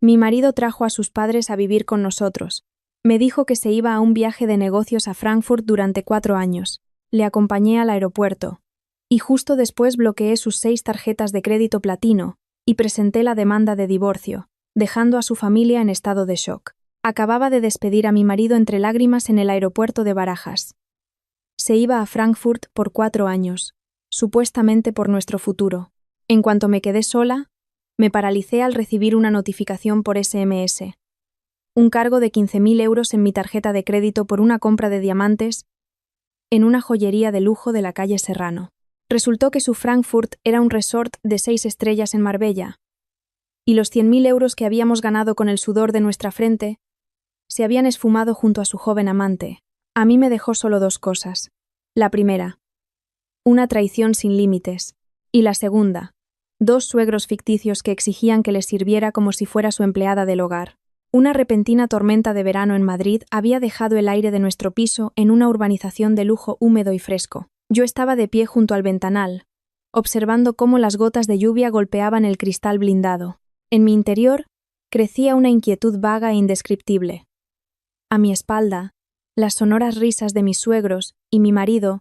Mi marido trajo a sus padres a vivir con nosotros. Me dijo que se iba a un viaje de negocios a Frankfurt durante 4 años. Le acompañé al aeropuerto. Y justo después bloqueé sus 6 tarjetas de crédito platino y presenté la demanda de divorcio, dejando a su familia en estado de shock. Acababa de despedir a mi marido entre lágrimas en el aeropuerto de Barajas. Se iba a Frankfurt por 4 años, supuestamente por nuestro futuro. En cuanto me quedé sola, me paralicé al recibir una notificación por SMS. Un cargo de 15.000 euros en mi tarjeta de crédito por una compra de diamantes en una joyería de lujo de la calle Serrano. Resultó que su Frankfurt era un resort de 6 estrellas en Marbella, y los 100.000 euros que habíamos ganado con el sudor de nuestra frente se habían esfumado junto a su joven amante. A mí me dejó solo 2 cosas. La primera, una traición sin límites, y la segunda, 2 suegros ficticios que exigían que les sirviera como si fuera su empleada del hogar. Una repentina tormenta de verano en Madrid había dejado el aire de nuestro piso en una urbanización de lujo húmedo y fresco. Yo estaba de pie junto al ventanal, observando cómo las gotas de lluvia golpeaban el cristal blindado. En mi interior crecía una inquietud vaga e indescriptible. A mi espalda, las sonoras risas de mis suegros y mi marido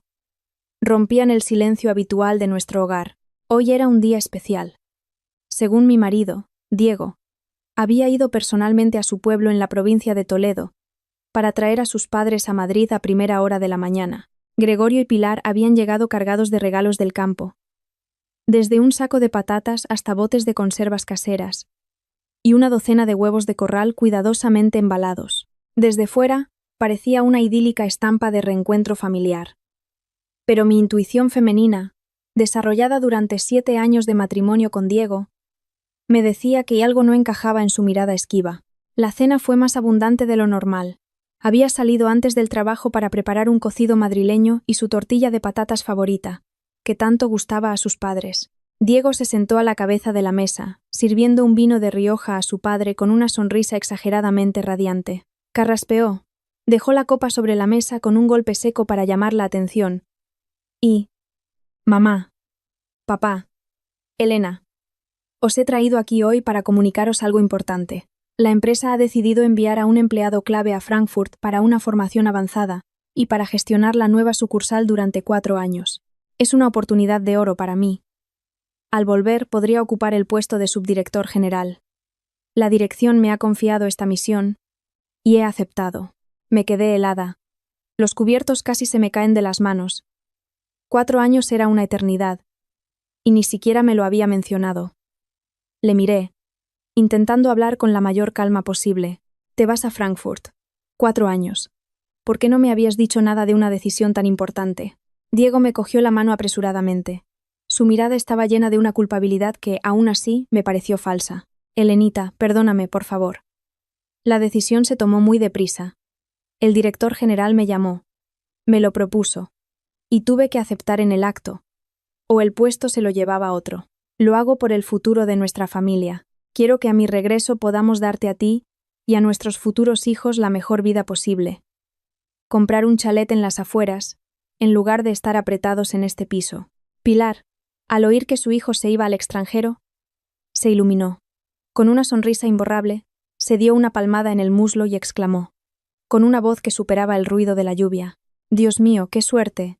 rompían el silencio habitual de nuestro hogar. Hoy era un día especial. Según mi marido, Diego, había ido personalmente a su pueblo en la provincia de Toledo para traer a sus padres a Madrid a primera hora de la mañana. Gregorio y Pilar habían llegado cargados de regalos del campo, desde un saco de patatas hasta botes de conservas caseras, y una docena de huevos de corral cuidadosamente embalados. Desde fuera, parecía una idílica estampa de reencuentro familiar. Pero mi intuición femenina, desarrollada durante 7 años de matrimonio con Diego, me decía que algo no encajaba en su mirada esquiva. La cena fue más abundante de lo normal. Había salido antes del trabajo para preparar un cocido madrileño y su tortilla de patatas favorita, que tanto gustaba a sus padres. Diego se sentó a la cabeza de la mesa, sirviendo un vino de Rioja a su padre con una sonrisa exageradamente radiante. Carraspeó, dejó la copa sobre la mesa con un golpe seco para llamar la atención. Y... Mamá, papá, Elena, os he traído aquí hoy para comunicaros algo importante. La empresa ha decidido enviar a un empleado clave a Frankfurt para una formación avanzada y para gestionar la nueva sucursal durante 4 años. Es una oportunidad de oro para mí. Al volver podría ocupar el puesto de subdirector general. La dirección me ha confiado esta misión y he aceptado. Me quedé helada. Los cubiertos casi se me caen de las manos. 4 años era una eternidad, y ni siquiera me lo había mencionado. Le miré, intentando hablar con la mayor calma posible. Te vas a Frankfurt. 4 años. ¿Por qué no me habías dicho nada de una decisión tan importante? Diego me cogió la mano apresuradamente. Su mirada estaba llena de una culpabilidad que, aún así, me pareció falsa. Elenita, perdóname, por favor. La decisión se tomó muy deprisa. El director general me llamó. Me lo propuso. Y tuve que aceptar en el acto. O el puesto se lo llevaba otro. Lo hago por el futuro de nuestra familia. Quiero que a mi regreso podamos darte a ti y a nuestros futuros hijos la mejor vida posible. Comprar un chalet en las afueras, en lugar de estar apretados en este piso. Pilar, al oír que su hijo se iba al extranjero, se iluminó. Con una sonrisa imborrable, se dio una palmada en el muslo y exclamó, con una voz que superaba el ruido de la lluvia: Dios mío, qué suerte.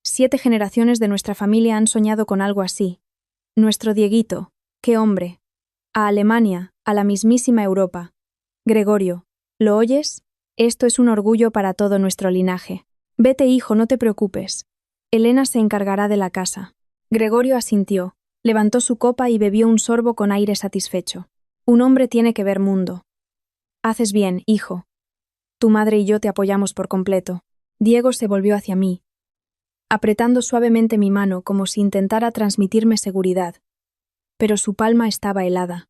7 generaciones de nuestra familia han soñado con algo así. Nuestro Dieguito, qué hombre. A Alemania, a la mismísima Europa. Gregorio, ¿lo oyes? Esto es un orgullo para todo nuestro linaje. Vete, hijo, no te preocupes. Elena se encargará de la casa. Gregorio asintió, levantó su copa y bebió un sorbo con aire satisfecho. Un hombre tiene que ver mundo. Haces bien, hijo. Tu madre y yo te apoyamos por completo. Diego se volvió hacia mí, apretando suavemente mi mano como si intentara transmitirme seguridad. Pero su palma estaba helada.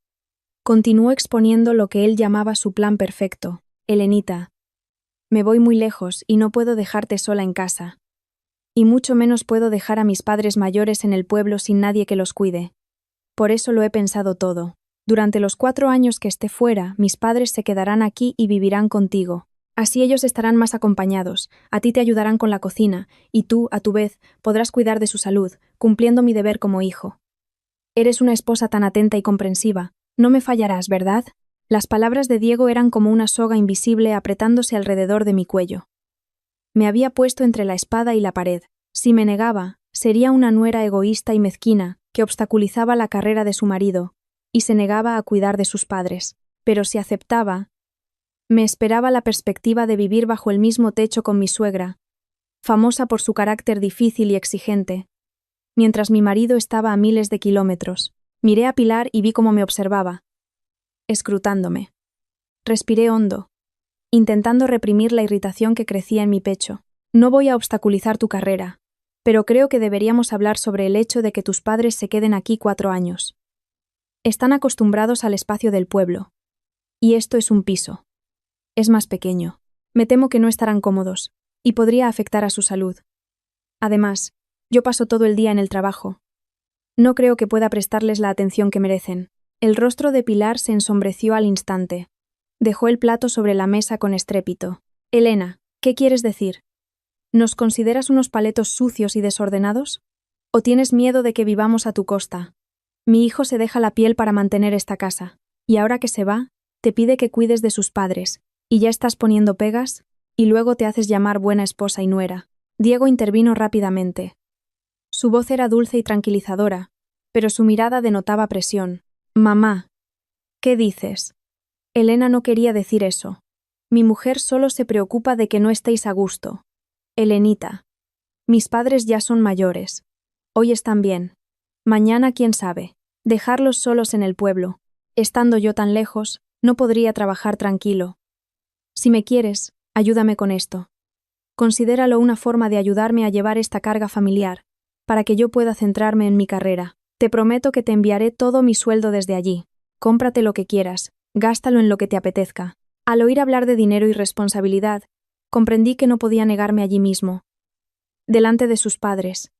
Continuó exponiendo lo que él llamaba su plan perfecto. Elenita, me voy muy lejos y no puedo dejarte sola en casa. Y mucho menos puedo dejar a mis padres mayores en el pueblo sin nadie que los cuide. Por eso lo he pensado todo. Durante los 4 años que esté fuera, mis padres se quedarán aquí y vivirán contigo. Así ellos estarán más acompañados, a ti te ayudarán con la cocina, y tú, a tu vez, podrás cuidar de su salud, cumpliendo mi deber como hijo. Eres una esposa tan atenta y comprensiva. No me fallarás, ¿verdad? Las palabras de Diego eran como una soga invisible apretándose alrededor de mi cuello. Me había puesto entre la espada y la pared. Si me negaba, sería una nuera egoísta y mezquina que obstaculizaba la carrera de su marido y se negaba a cuidar de sus padres. Pero si aceptaba, me esperaba la perspectiva de vivir bajo el mismo techo con mi suegra, famosa por su carácter difícil y exigente, mientras mi marido estaba a miles de kilómetros. Miré a Pilar y vi cómo me observaba, escrutándome. Respiré hondo, intentando reprimir la irritación que crecía en mi pecho. No voy a obstaculizar tu carrera, pero creo que deberíamos hablar sobre el hecho de que tus padres se queden aquí 4 años. Están acostumbrados al espacio del pueblo, y esto es un piso. Es más pequeño. Me temo que no estarán cómodos, y podría afectar a su salud. Además, yo paso todo el día en el trabajo. No creo que pueda prestarles la atención que merecen. El rostro de Pilar se ensombreció al instante. Dejó el plato sobre la mesa con estrépito. Elena, ¿qué quieres decir? ¿Nos consideras unos paletos sucios y desordenados? ¿O tienes miedo de que vivamos a tu costa? Mi hijo se deja la piel para mantener esta casa, y ahora que se va, te pide que cuides de sus padres, y ya estás poniendo pegas, y luego te haces llamar buena esposa y nuera. Diego intervino rápidamente. Su voz era dulce y tranquilizadora, pero su mirada denotaba presión. Mamá, ¿qué dices? Elena no quería decir eso. Mi mujer solo se preocupa de que no estéis a gusto. Elenita, mis padres ya son mayores. Hoy están bien. Mañana quién sabe. Dejarlos solos en el pueblo. Estando yo tan lejos, no podría trabajar tranquilo. Si me quieres, ayúdame con esto. Considéralo una forma de ayudarme a llevar esta carga familiar, para que yo pueda centrarme en mi carrera. Te prometo que te enviaré todo mi sueldo desde allí. Cómprate lo que quieras, gástalo en lo que te apetezca. Al oír hablar de dinero y responsabilidad, comprendí que no podía negarme allí mismo. Delante de sus padres,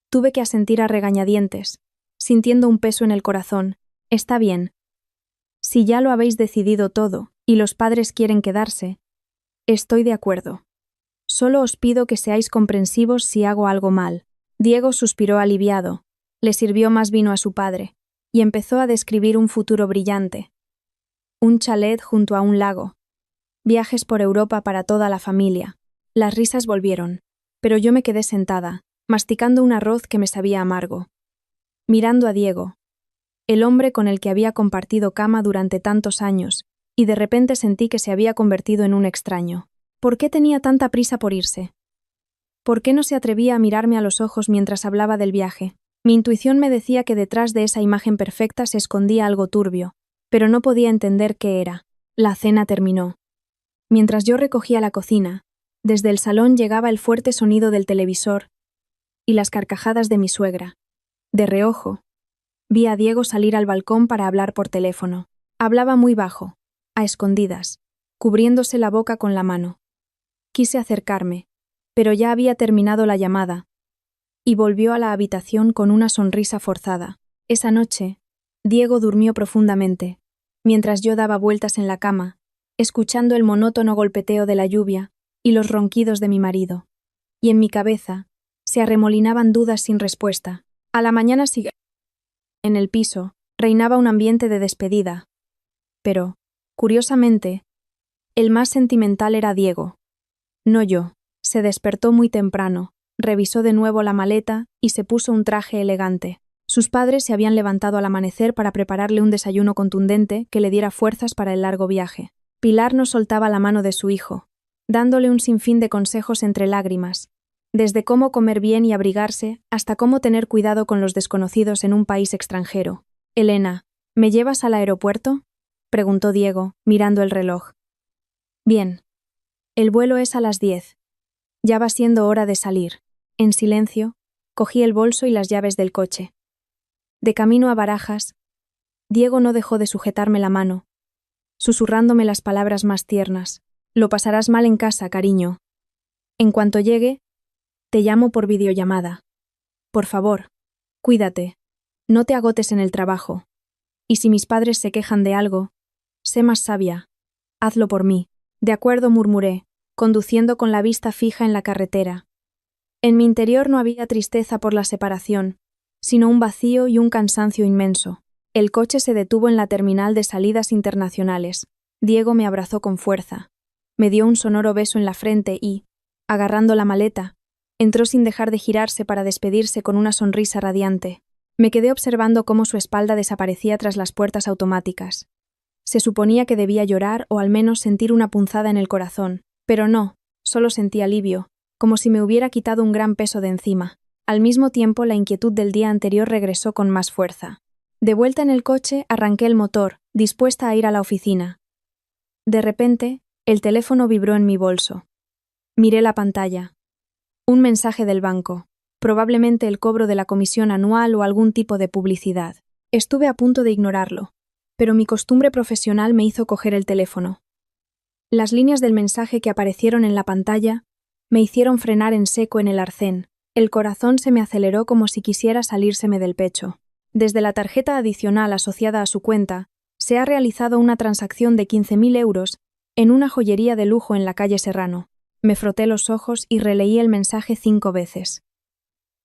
tuve que asentir a regañadientes, sintiendo un peso en el corazón. Está bien. Si ya lo habéis decidido todo, y los padres quieren quedarse, estoy de acuerdo. Solo os pido que seáis comprensivos si hago algo mal. Diego suspiró aliviado, le sirvió más vino a su padre, y empezó a describir un futuro brillante. Un chalet junto a un lago. Viajes por Europa para toda la familia. Las risas volvieron, pero yo me quedé sentada, masticando un arroz que me sabía amargo. Mirando a Diego, el hombre con el que había compartido cama durante tantos años, y de repente sentí que se había convertido en un extraño. ¿Por qué tenía tanta prisa por irse? ¿Por qué no se atrevía a mirarme a los ojos mientras hablaba del viaje? Mi intuición me decía que detrás de esa imagen perfecta se escondía algo turbio, pero no podía entender qué era. La cena terminó. Mientras yo recogía la cocina, desde el salón llegaba el fuerte sonido del televisor y las carcajadas de mi suegra. De reojo, vi a Diego salir al balcón para hablar por teléfono. Hablaba muy bajo, a escondidas, cubriéndose la boca con la mano. Quise acercarme, pero ya había terminado la llamada, y volvió a la habitación con una sonrisa forzada. Esa noche, Diego durmió profundamente, mientras yo daba vueltas en la cama, escuchando el monótono golpeteo de la lluvia y los ronquidos de mi marido. Y en mi cabeza se arremolinaban dudas sin respuesta. A la mañana siguiente, en el piso, reinaba un ambiente de despedida. Pero, curiosamente, el más sentimental era Diego. No yo. Se despertó muy temprano, revisó de nuevo la maleta y se puso un traje elegante. Sus padres se habían levantado al amanecer para prepararle un desayuno contundente que le diera fuerzas para el largo viaje. Pilar no soltaba la mano de su hijo, dándole un sinfín de consejos entre lágrimas, desde cómo comer bien y abrigarse hasta cómo tener cuidado con los desconocidos en un país extranjero. Elena, ¿me llevas al aeropuerto?, preguntó Diego, mirando el reloj. Bien. El vuelo es a las 10. Ya va siendo hora de salir. En silencio, cogí el bolso y las llaves del coche. De camino a Barajas, Diego no dejó de sujetarme la mano, susurrándome las palabras más tiernas. Lo pasarás mal en casa, cariño. En cuanto llegue, te llamo por videollamada. Por favor, cuídate. No te agotes en el trabajo. Y si mis padres se quejan de algo, sé más sabia. Hazlo por mí. De acuerdo, murmuré, conduciendo con la vista fija en la carretera. En mi interior no había tristeza por la separación, sino un vacío y un cansancio inmenso. El coche se detuvo en la terminal de salidas internacionales. Diego me abrazó con fuerza, me dio un sonoro beso en la frente y, agarrando la maleta, entró sin dejar de girarse para despedirse con una sonrisa radiante. Me quedé observando cómo su espalda desaparecía tras las puertas automáticas. Se suponía que debía llorar o al menos sentir una punzada en el corazón, pero no, solo sentí alivio, como si me hubiera quitado un gran peso de encima. Al mismo tiempo, la inquietud del día anterior regresó con más fuerza. De vuelta en el coche, arranqué el motor, dispuesta a ir a la oficina. De repente, el teléfono vibró en mi bolso. Miré la pantalla. Un mensaje del banco, probablemente el cobro de la comisión anual o algún tipo de publicidad. Estuve a punto de ignorarlo, pero mi costumbre profesional me hizo coger el teléfono. Las líneas del mensaje que aparecieron en la pantalla me hicieron frenar en seco en el arcén. El corazón se me aceleró como si quisiera salírseme del pecho. Desde la tarjeta adicional asociada a su cuenta, se ha realizado una transacción de 15.000 euros en una joyería de lujo en la calle Serrano. Me froté los ojos y releí el mensaje 5 veces.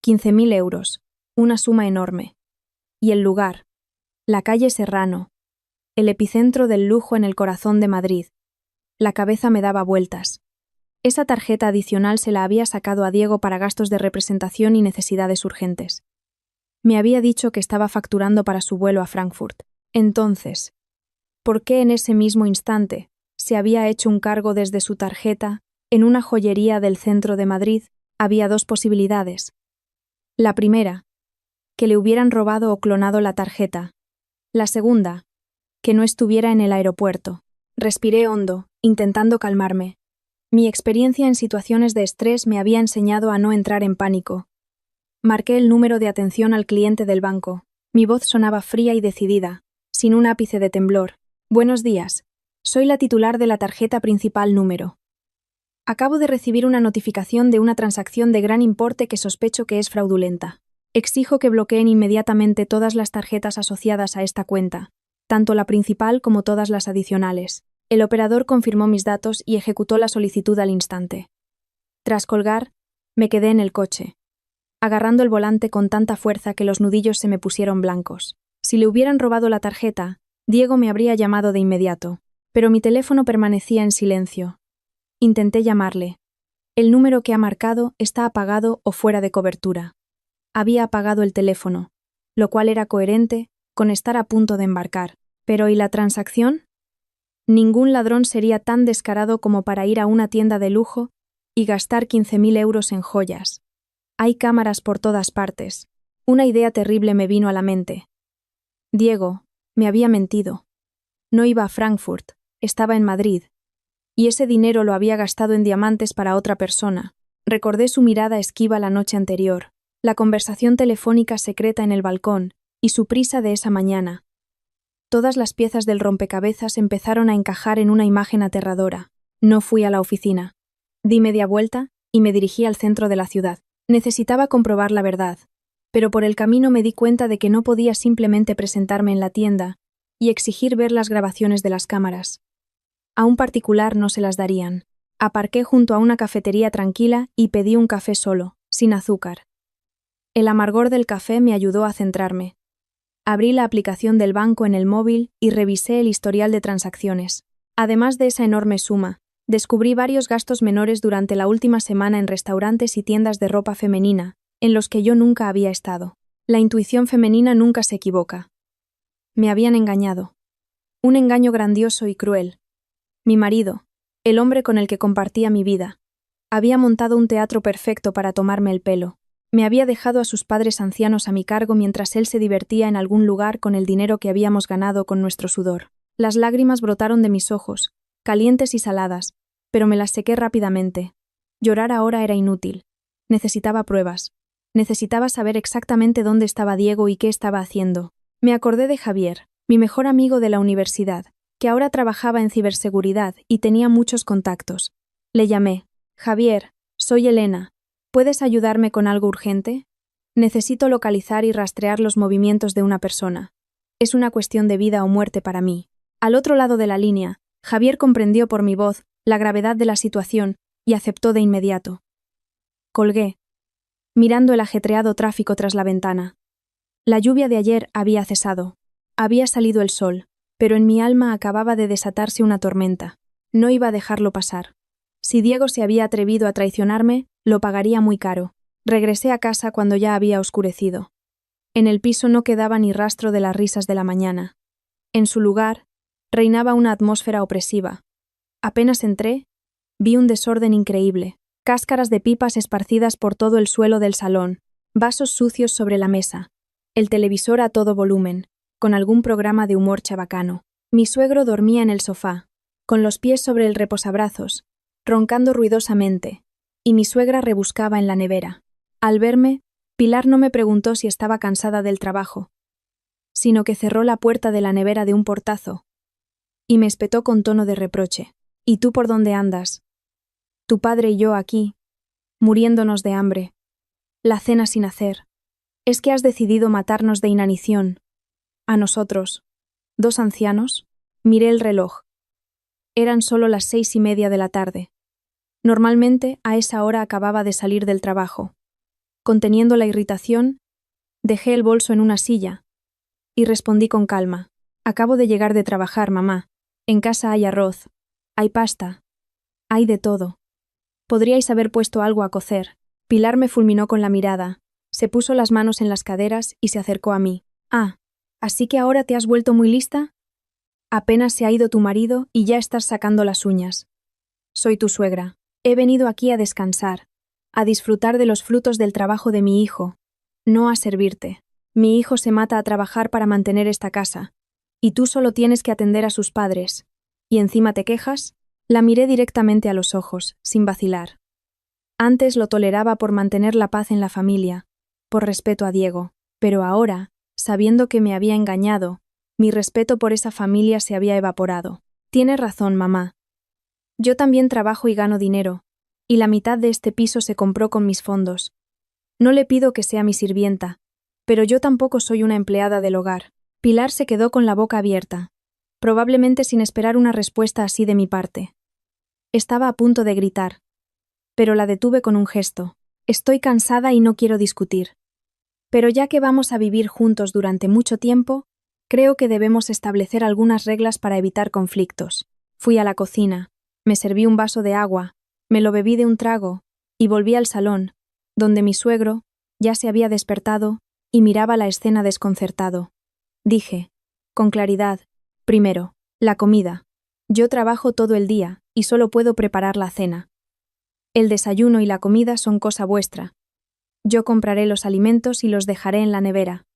15.000 euros, una suma enorme. Y el lugar, la calle Serrano, el epicentro del lujo en el corazón de Madrid. La cabeza me daba vueltas. Esa tarjeta adicional se la había sacado a Diego para gastos de representación y necesidades urgentes. Me había dicho que estaba facturando para su vuelo a Frankfurt. Entonces, ¿por qué en ese mismo instante se había hecho un cargo desde su tarjeta en una joyería del centro de Madrid? Había 2 posibilidades. La primera, que le hubieran robado o clonado la tarjeta. La segunda, que no estuviera en el aeropuerto. Respiré hondo, intentando calmarme. Mi experiencia en situaciones de estrés me había enseñado a no entrar en pánico. Marqué el número de atención al cliente del banco. Mi voz sonaba fría y decidida, sin un ápice de temblor. Buenos días. Soy la titular de la tarjeta principal número. Acabo de recibir una notificación de una transacción de gran importe que sospecho que es fraudulenta. Exijo que bloqueen inmediatamente todas las tarjetas asociadas a esta cuenta, tanto la principal como todas las adicionales. El operador confirmó mis datos y ejecutó la solicitud al instante. Tras colgar, me quedé en el coche, agarrando el volante con tanta fuerza que los nudillos se me pusieron blancos. Si le hubieran robado la tarjeta, Diego me habría llamado de inmediato, pero mi teléfono permanecía en silencio. Intenté llamarle. El número que ha marcado está apagado o fuera de cobertura. Había apagado el teléfono, lo cual era coherente con estar a punto de embarcar. Pero ¿y la transacción? Ningún ladrón sería tan descarado como para ir a una tienda de lujo y gastar 15.000 euros en joyas. Hay cámaras por todas partes. Una idea terrible me vino a la mente. Diego me había mentido. No iba a Frankfurt, estaba en Madrid. Y ese dinero lo había gastado en diamantes para otra persona. Recordé su mirada esquiva la noche anterior, la conversación telefónica secreta en el balcón y su prisa de esa mañana. Todas las piezas del rompecabezas empezaron a encajar en una imagen aterradora. No fui a la oficina. Di media vuelta y me dirigí al centro de la ciudad. Necesitaba comprobar la verdad, pero por el camino me di cuenta de que no podía simplemente presentarme en la tienda y exigir ver las grabaciones de las cámaras. A un particular no se las darían. Aparqué junto a una cafetería tranquila y pedí un café solo, sin azúcar. El amargor del café me ayudó a centrarme. Abrí la aplicación del banco en el móvil y revisé el historial de transacciones. Además de esa enorme suma, descubrí varios gastos menores durante la última semana en restaurantes y tiendas de ropa femenina, en los que yo nunca había estado. La intuición femenina nunca se equivoca. Me habían engañado. Un engaño grandioso y cruel. Mi marido, el hombre con el que compartía mi vida, había montado un teatro perfecto para tomarme el pelo. Me había dejado a sus padres ancianos a mi cargo mientras él se divertía en algún lugar con el dinero que habíamos ganado con nuestro sudor. Las lágrimas brotaron de mis ojos, calientes y saladas, pero me las sequé rápidamente. Llorar ahora era inútil. Necesitaba pruebas. Necesitaba saber exactamente dónde estaba Diego y qué estaba haciendo. Me acordé de Javier, mi mejor amigo de la universidad, que ahora trabajaba en ciberseguridad y tenía muchos contactos. Le llamé. Javier, soy Elena. ¿Puedes ayudarme con algo urgente? Necesito localizar y rastrear los movimientos de una persona. Es una cuestión de vida o muerte para mí. Al otro lado de la línea, Javier comprendió por mi voz la gravedad de la situación y aceptó de inmediato. Colgué, mirando el ajetreado tráfico tras la ventana. La lluvia de ayer había cesado. Había salido el sol, pero en mi alma acababa de desatarse una tormenta. No iba a dejarlo pasar. Si Diego se había atrevido a traicionarme, lo pagaría muy caro. Regresé a casa cuando ya había oscurecido. En el piso no quedaba ni rastro de las risas de la mañana. En su lugar, reinaba una atmósfera opresiva. Apenas entré, vi un desorden increíble. Cáscaras de pipas esparcidas por todo el suelo del salón, vasos sucios sobre la mesa, el televisor a todo volumen, con algún programa de humor chabacano. Mi suegro dormía en el sofá, con los pies sobre el reposabrazos, roncando ruidosamente, y mi suegra rebuscaba en la nevera. Al verme, Pilar no me preguntó si estaba cansada del trabajo, sino que cerró la puerta de la nevera de un portazo, y me espetó con tono de reproche. ¿Y tú por dónde andas? Tu padre y yo aquí, muriéndonos de hambre. La cena sin hacer. ¿Es que has decidido matarnos de inanición? A nosotros, 2 ancianos, miré el reloj. Eran solo las 6:30 de la tarde. Normalmente, a esa hora acababa de salir del trabajo. Conteniendo la irritación, dejé el bolso en una silla y respondí con calma. Acabo de llegar de trabajar, mamá. En casa hay arroz, hay pasta, hay de todo. Podríais haber puesto algo a cocer. Pilar me fulminó con la mirada, se puso las manos en las caderas y se acercó a mí. Ah, ¿así que ahora te has vuelto muy lista? Apenas se ha ido tu marido y ya estás sacando las uñas. Soy tu suegra. He venido aquí a descansar, a disfrutar de los frutos del trabajo de mi hijo, no a servirte. Mi hijo se mata a trabajar para mantener esta casa, y tú solo tienes que atender a sus padres. ¿Y encima te quejas? La miré directamente a los ojos, sin vacilar. Antes lo toleraba por mantener la paz en la familia, por respeto a Diego, pero ahora, sabiendo que me había engañado, mi respeto por esa familia se había evaporado. Tienes razón, mamá. Yo también trabajo y gano dinero, y la mitad de este piso se compró con mis fondos. No le pido que sea mi sirvienta, pero yo tampoco soy una empleada del hogar. Pilar se quedó con la boca abierta, probablemente sin esperar una respuesta así de mi parte. Estaba a punto de gritar, pero la detuve con un gesto. Estoy cansada y no quiero discutir. Pero ya que vamos a vivir juntos durante mucho tiempo, creo que debemos establecer algunas reglas para evitar conflictos. Fui a la cocina, me serví un vaso de agua, me lo bebí de un trago, y volví al salón, donde mi suegro ya se había despertado y miraba la escena desconcertado. Dije, con claridad, primero, la comida. Yo trabajo todo el día y solo puedo preparar la cena. El desayuno y la comida son cosa vuestra. Yo compraré los alimentos y los dejaré en la nevera.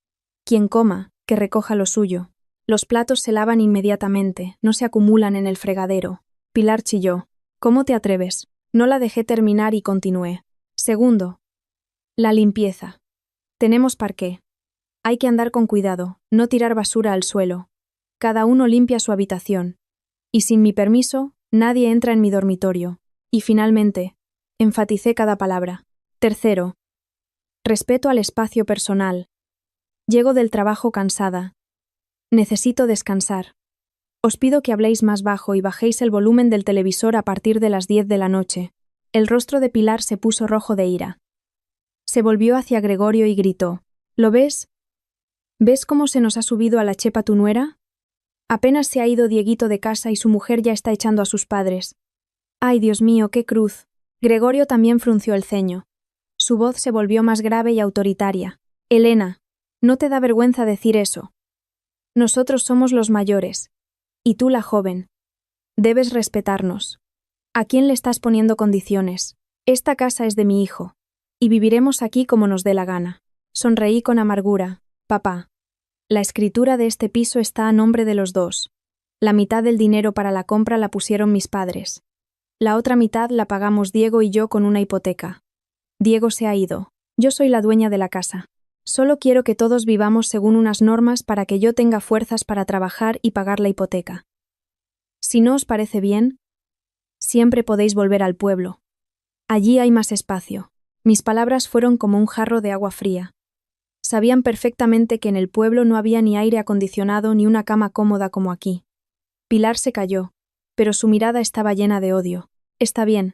Quien coma, que recoja lo suyo. Los platos se lavan inmediatamente, no se acumulan en el fregadero. Pilar chilló. ¿Cómo te atreves? No la dejé terminar y continué. Segundo, la limpieza. Tenemos parqué. Hay que andar con cuidado, no tirar basura al suelo. Cada uno limpia su habitación. Y sin mi permiso, nadie entra en mi dormitorio. Y finalmente, enfaticé cada palabra. Tercero, respeto al espacio personal. Llego del trabajo cansada. Necesito descansar. Os pido que habléis más bajo y bajéis el volumen del televisor a partir de las 10 de la noche. El rostro de Pilar se puso rojo de ira. Se volvió hacia Gregorio y gritó. ¿Lo ves? ¿Ves cómo se nos ha subido a la chepa tu nuera? Apenas se ha ido Dieguito de casa y su mujer ya está echando a sus padres. ¡Ay, Dios mío, qué cruz! Gregorio también frunció el ceño. Su voz se volvió más grave y autoritaria. Elena, ¿no te da vergüenza decir eso? Nosotros somos los mayores. Y tú la joven. Debes respetarnos. ¿A quién le estás poniendo condiciones? Esta casa es de mi hijo. Y viviremos aquí como nos dé la gana. Sonreí con amargura. Papá. La escritura de este piso está a nombre de los dos. La mitad del dinero para la compra la pusieron mis padres. La otra mitad la pagamos Diego y yo con una hipoteca. Diego se ha ido. Yo soy la dueña de la casa. Solo quiero que todos vivamos según unas normas para que yo tenga fuerzas para trabajar y pagar la hipoteca. Si no os parece bien, siempre podéis volver al pueblo. Allí hay más espacio. Mis palabras fueron como un jarro de agua fría. Sabían perfectamente que en el pueblo no había ni aire acondicionado ni una cama cómoda como aquí. Pilar se calló, pero su mirada estaba llena de odio. Está bien,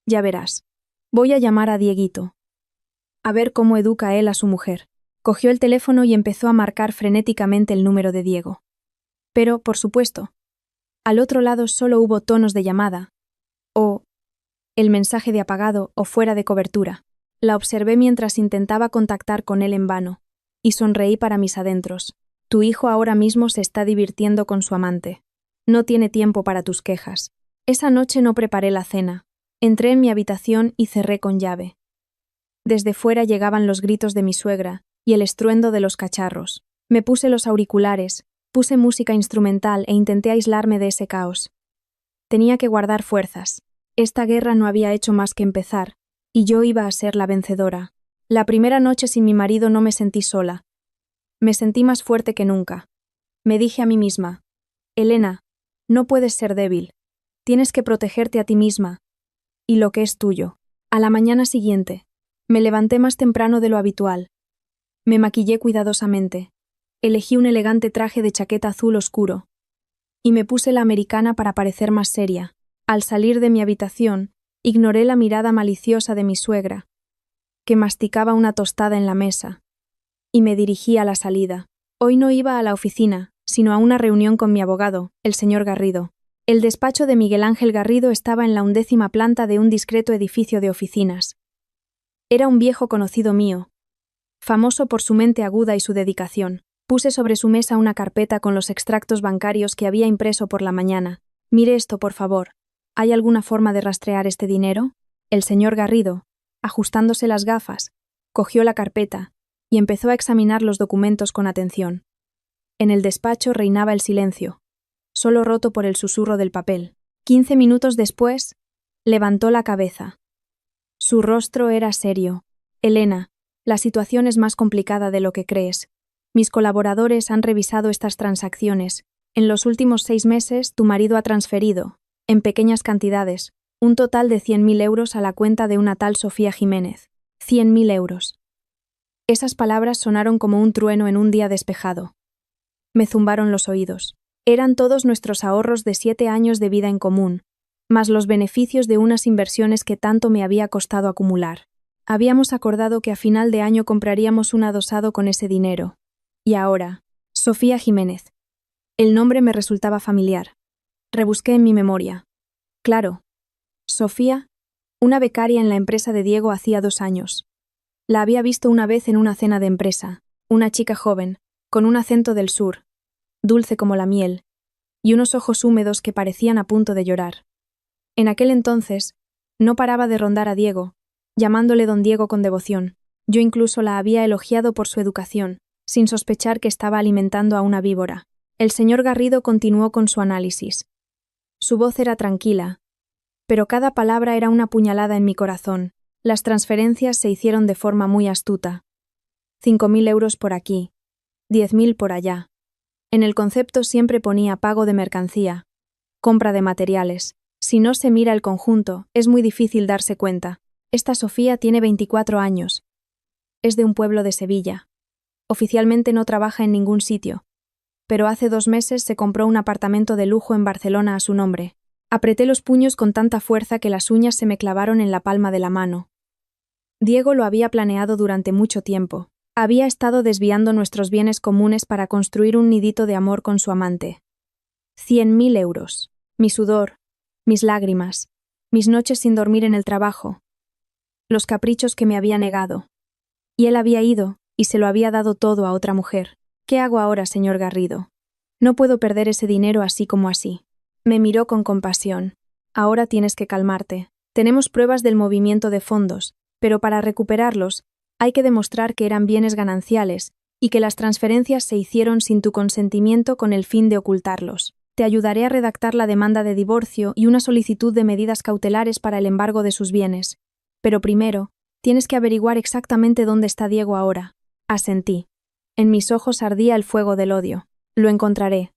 ya verás. Voy a llamar a Dieguito. A ver cómo educa él a su mujer. Cogió el teléfono y empezó a marcar frenéticamente el número de Diego. Pero, por supuesto, al otro lado solo hubo tonos de llamada, o el mensaje de apagado o fuera de cobertura. La observé mientras intentaba contactar con él en vano, y sonreí para mis adentros. Tu hijo ahora mismo se está divirtiendo con su amante. No tiene tiempo para tus quejas. Esa noche no preparé la cena. Entré en mi habitación y cerré con llave. Desde fuera llegaban los gritos de mi suegra y el estruendo de los cacharros. Me puse los auriculares, puse música instrumental e intenté aislarme de ese caos. Tenía que guardar fuerzas. Esta guerra no había hecho más que empezar, y yo iba a ser la vencedora. La primera noche sin mi marido no me sentí sola. Me sentí más fuerte que nunca. Me dije a mí misma, Elena, no puedes ser débil. Tienes que protegerte a ti misma y lo que es tuyo. A la mañana siguiente, me levanté más temprano de lo habitual. Me maquillé cuidadosamente. Elegí un elegante traje de chaqueta azul oscuro y me puse la americana para parecer más seria. Al salir de mi habitación, ignoré la mirada maliciosa de mi suegra, que masticaba una tostada en la mesa, y me dirigí a la salida. Hoy no iba a la oficina, sino a una reunión con mi abogado, el señor Garrido. El despacho de Miguel Ángel Garrido estaba en la 11ª planta de un discreto edificio de oficinas. Era un viejo conocido mío, famoso por su mente aguda y su dedicación. Puse sobre su mesa una carpeta con los extractos bancarios que había impreso por la mañana. Mire esto, por favor. ¿Hay alguna forma de rastrear este dinero? El señor Garrido, ajustándose las gafas, cogió la carpeta y empezó a examinar los documentos con atención. En el despacho reinaba el silencio, solo roto por el susurro del papel. 15 minutos después, levantó la cabeza. Su rostro era serio. Elena, la situación es más complicada de lo que crees. Mis colaboradores han revisado estas transacciones. En los últimos 6 meses, tu marido ha transferido, en pequeñas cantidades, un total de 100.000 euros a la cuenta de una tal Sofía Jiménez. 100.000 euros. Esas palabras sonaron como un trueno en un día despejado. Me zumbaron los oídos. Eran todos nuestros ahorros de 7 años de vida en común, más los beneficios de unas inversiones que tanto me había costado acumular. Habíamos acordado que a final de año compraríamos un adosado con ese dinero. Y ahora, Sofía Jiménez. El nombre me resultaba familiar. Rebusqué en mi memoria. Claro. Sofía, una becaria en la empresa de Diego hacía 2 años. La había visto una vez en una cena de empresa, una chica joven, con un acento del sur, dulce como la miel, y unos ojos húmedos que parecían a punto de llorar. En aquel entonces, no paraba de rondar a Diego, llamándole don Diego con devoción. Yo incluso la había elogiado por su educación, sin sospechar que estaba alimentando a una víbora. El señor Garrido continuó con su análisis. Su voz era tranquila, pero cada palabra era una puñalada en mi corazón. Las transferencias se hicieron de forma muy astuta. 5.000 euros por aquí, 10.000 por allá. En el concepto siempre ponía pago de mercancía, compra de materiales. Si no se mira el conjunto, es muy difícil darse cuenta. Esta Sofía tiene 24 años. Es de un pueblo de Sevilla. Oficialmente no trabaja en ningún sitio, pero hace 2 meses se compró un apartamento de lujo en Barcelona a su nombre. Apreté los puños con tanta fuerza que las uñas se me clavaron en la palma de la mano. Diego lo había planeado durante mucho tiempo. Había estado desviando nuestros bienes comunes para construir un nidito de amor con su amante. 100.000 euros. Mi sudor, mis lágrimas, mis noches sin dormir en el trabajo, los caprichos que me había negado. Y él había ido y se lo había dado todo a otra mujer. ¿Qué hago ahora, señor Garrido? No puedo perder ese dinero así como así. Me miró con compasión. Ahora tienes que calmarte. Tenemos pruebas del movimiento de fondos, pero para recuperarlos, hay que demostrar que eran bienes gananciales y que las transferencias se hicieron sin tu consentimiento con el fin de ocultarlos. Te ayudaré a redactar la demanda de divorcio y una solicitud de medidas cautelares para el embargo de sus bienes. Pero primero, tienes que averiguar exactamente dónde está Diego ahora. Asentí. En mis ojos ardía el fuego del odio. Lo encontraré.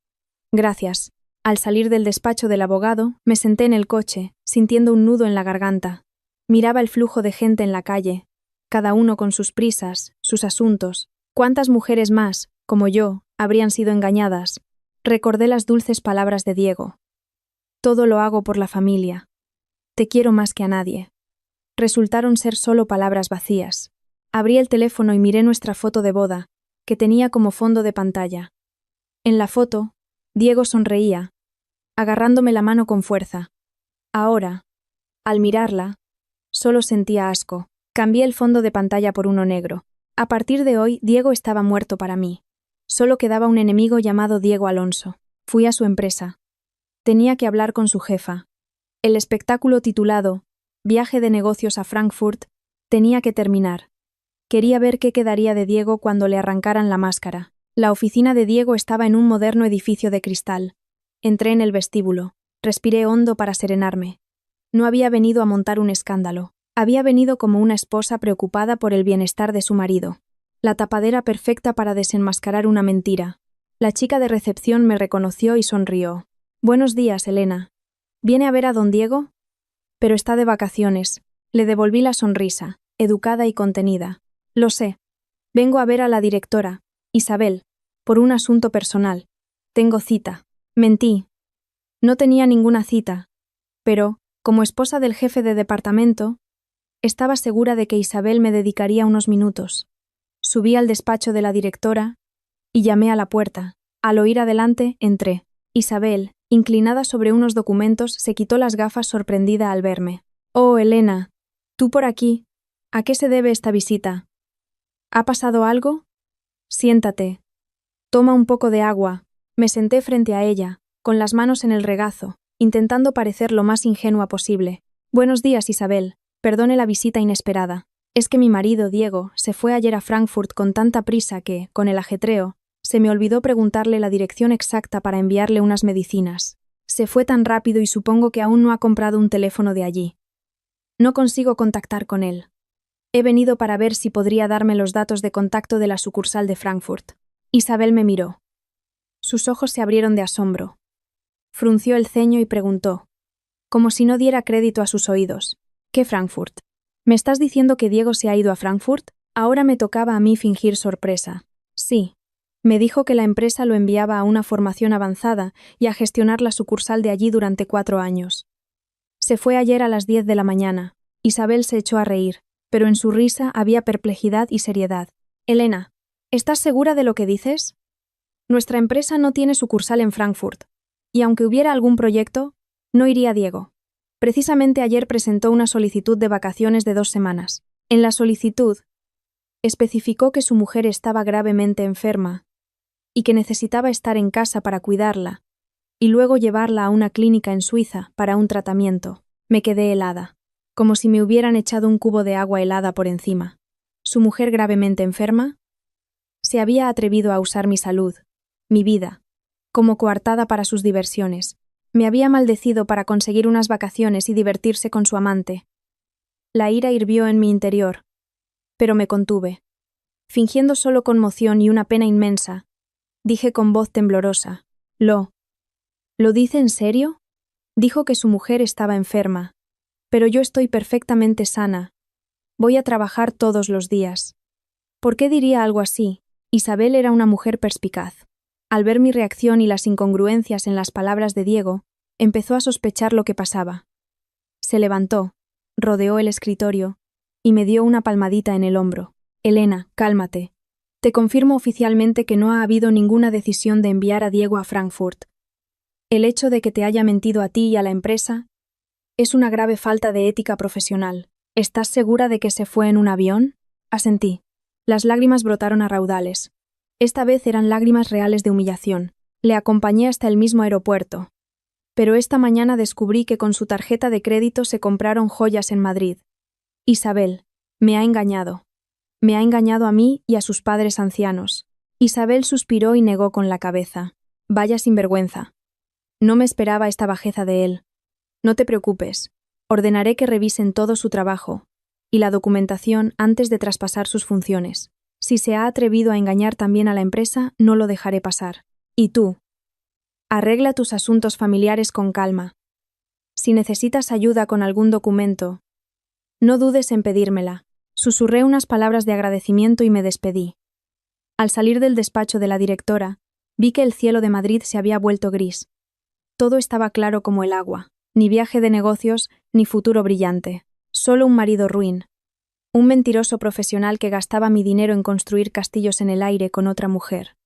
Gracias. Al salir del despacho del abogado, me senté en el coche, sintiendo un nudo en la garganta. Miraba el flujo de gente en la calle, cada uno con sus prisas, sus asuntos. ¿Cuántas mujeres más, como yo, habrían sido engañadas? Recordé las dulces palabras de Diego. Todo lo hago por la familia. Te quiero más que a nadie. Resultaron ser solo palabras vacías. Abrí el teléfono y miré nuestra foto de boda, que tenía como fondo de pantalla. En la foto, Diego sonreía, agarrándome la mano con fuerza. Ahora, al mirarla, solo sentía asco. Cambié el fondo de pantalla por uno negro. A partir de hoy, Diego estaba muerto para mí. Solo quedaba un enemigo llamado Diego Alonso. Fui a su empresa. Tenía que hablar con su jefa. El espectáculo titulado Viaje de negocios a Frankfurt tenía que terminar. Quería ver qué quedaría de Diego cuando le arrancaran la máscara. La oficina de Diego estaba en un moderno edificio de cristal. Entré en el vestíbulo. Respiré hondo para serenarme. No había venido a montar un escándalo. Había venido como una esposa preocupada por el bienestar de su marido. La tapadera perfecta para desenmascarar una mentira. La chica de recepción me reconoció y sonrió. «Buenos días, Elena. ¿Viene a ver a don Diego?» «Pero está de vacaciones». Le devolví la sonrisa, educada y contenida. «Lo sé. Vengo a ver a la directora, Isabel, por un asunto personal. Tengo cita». Mentí. No tenía ninguna cita. Pero, como esposa del jefe de departamento, estaba segura de que Isabel me dedicaría unos minutos. Subí al despacho de la directora y llamé a la puerta. Al oír adelante, entré. Isabel, inclinada sobre unos documentos, se quitó las gafas sorprendida al verme. «Oh, Elena, ¿tú por aquí? ¿A qué se debe esta visita? ¿Ha pasado algo? Siéntate. Toma un poco de agua». Me senté frente a ella, con las manos en el regazo, intentando parecer lo más ingenua posible. «Buenos días, Isabel. Perdone la visita inesperada. Es que mi marido, Diego, se fue ayer a Frankfurt con tanta prisa que, con el ajetreo, se me olvidó preguntarle la dirección exacta para enviarle unas medicinas. Se fue tan rápido y supongo que aún no ha comprado un teléfono de allí. No consigo contactar con él. He venido para ver si podría darme los datos de contacto de la sucursal de Frankfurt». Isabel me miró. Sus ojos se abrieron de asombro. Frunció el ceño y preguntó, como si no diera crédito a sus oídos: «¿Qué Frankfurt? ¿Me estás diciendo que Diego se ha ido a Frankfurt?» Ahora me tocaba a mí fingir sorpresa. Sí. Me dijo que la empresa lo enviaba a una formación avanzada y a gestionar la sucursal de allí durante 4 años. Se fue ayer a las 10 de la mañana. Isabel se echó a reír, pero en su risa había perplejidad y seriedad. «Elena, ¿estás segura de lo que dices? Nuestra empresa no tiene sucursal en Frankfurt, y aunque hubiera algún proyecto, no iría Diego. Precisamente ayer presentó una solicitud de vacaciones de 2 semanas. En la solicitud, especificó que su mujer estaba gravemente enferma y que necesitaba estar en casa para cuidarla y luego llevarla a una clínica en Suiza para un tratamiento. Me quedé helada, como si me hubieran echado un cubo de agua helada por encima. ¿Su mujer gravemente enferma? Se había atrevido a usar mi salud, mi vida, como coartada para sus diversiones. Me había maldecido para conseguir unas vacaciones y divertirse con su amante. La ira hirvió en mi interior, pero me contuve. Fingiendo solo conmoción y una pena inmensa, dije con voz temblorosa: ¿Lo dice en serio? Dijo que su mujer estaba enferma, pero yo estoy perfectamente sana. Voy a trabajar todos los días. ¿Por qué diría algo así? Isabel era una mujer perspicaz. Al ver mi reacción y las incongruencias en las palabras de Diego, empezó a sospechar lo que pasaba. Se levantó, rodeó el escritorio y me dio una palmadita en el hombro. «Elena, cálmate. Te confirmo oficialmente que no ha habido ninguna decisión de enviar a Diego a Frankfurt. El hecho de que te haya mentido a ti y a la empresa es una grave falta de ética profesional. ¿Estás segura de que se fue en un avión?» Asentí. Las lágrimas brotaron a raudales. Esta vez eran lágrimas reales de humillación. Le acompañé hasta el mismo aeropuerto. Pero esta mañana descubrí que con su tarjeta de crédito se compraron joyas en Madrid. Isabel, me ha engañado. Me ha engañado a mí y a sus padres ancianos. Isabel suspiró y negó con la cabeza. Vaya sinvergüenza. No me esperaba esta bajeza de él. No te preocupes. Ordenaré que revisen todo su trabajo y la documentación antes de traspasar sus funciones. Si se ha atrevido a engañar también a la empresa, no lo dejaré pasar. Y tú, arregla tus asuntos familiares con calma. Si necesitas ayuda con algún documento, no dudes en pedírmela. Susurré unas palabras de agradecimiento y me despedí. Al salir del despacho de la directora, vi que el cielo de Madrid se había vuelto gris. Todo estaba claro como el agua, ni viaje de negocios, ni futuro brillante. Solo un marido ruin. Un mentiroso profesional que gastaba mi dinero en construir castillos en el aire con otra mujer.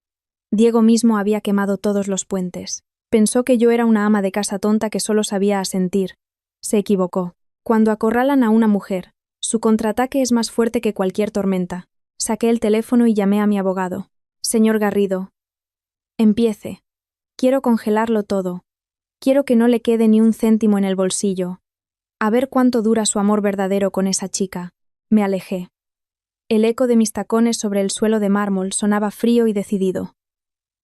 Diego mismo había quemado todos los puentes. Pensó que yo era una ama de casa tonta que solo sabía asentir. Se equivocó. Cuando acorralan a una mujer, su contraataque es más fuerte que cualquier tormenta. Saqué el teléfono y llamé a mi abogado. Señor Garrido. Empiece. Quiero congelarlo todo. Quiero que no le quede ni un céntimo en el bolsillo. A ver cuánto dura su amor verdadero con esa chica. Me alejé. El eco de mis tacones sobre el suelo de mármol sonaba frío y decidido.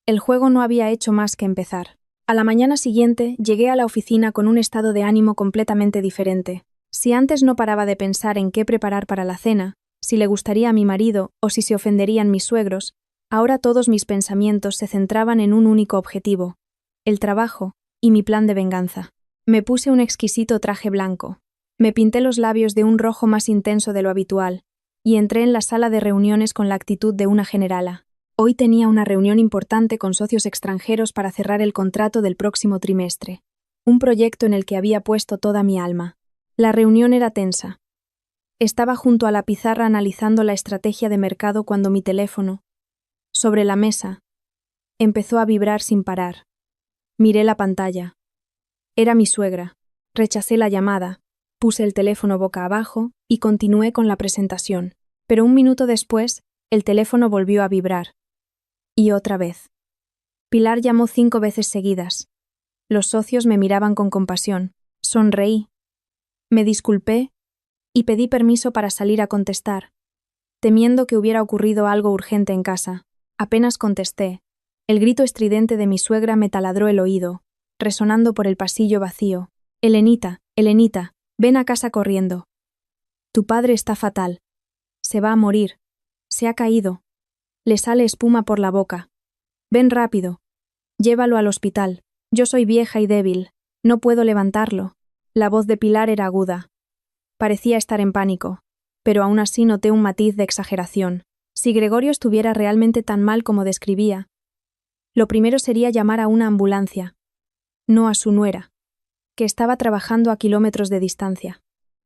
El juego no había hecho más que empezar. A la mañana siguiente llegué a la oficina con un estado de ánimo completamente diferente. Si antes no paraba de pensar en qué preparar para la cena, si le gustaría a mi marido o si se ofenderían mis suegros, ahora todos mis pensamientos se centraban en un único objetivo: el trabajo y mi plan de venganza. Me puse un exquisito traje blanco. Me pinté los labios de un rojo más intenso de lo habitual y entré en la sala de reuniones con la actitud de una generala. Hoy tenía una reunión importante con socios extranjeros para cerrar el contrato del próximo trimestre, un proyecto en el que había puesto toda mi alma. La reunión era tensa. Estaba junto a la pizarra analizando la estrategia de mercado cuando mi teléfono, sobre la mesa, empezó a vibrar sin parar. Miré la pantalla. Era mi suegra. Rechacé la llamada, puse el teléfono boca abajo y continué con la presentación. Pero un minuto después, el teléfono volvió a vibrar. Y otra vez. Pilar llamó 5 veces seguidas. Los socios me miraban con compasión. Sonreí. Me disculpé y pedí permiso para salir a contestar, temiendo que hubiera ocurrido algo urgente en casa. Apenas contesté. El grito estridente de mi suegra me taladró el oído, resonando por el pasillo vacío. Elenita, Elenita, ven a casa corriendo. Tu padre está fatal. Se va a morir. Se ha caído. Le sale espuma por la boca. Ven rápido. Llévalo al hospital. Yo soy vieja y débil. No puedo levantarlo. La voz de Pilar era aguda. Parecía estar en pánico, pero aún así noté un matiz de exageración. Si Gregorio estuviera realmente tan mal como describía, lo primero sería llamar a una ambulancia, no a su nuera, que estaba trabajando a kilómetros de distancia.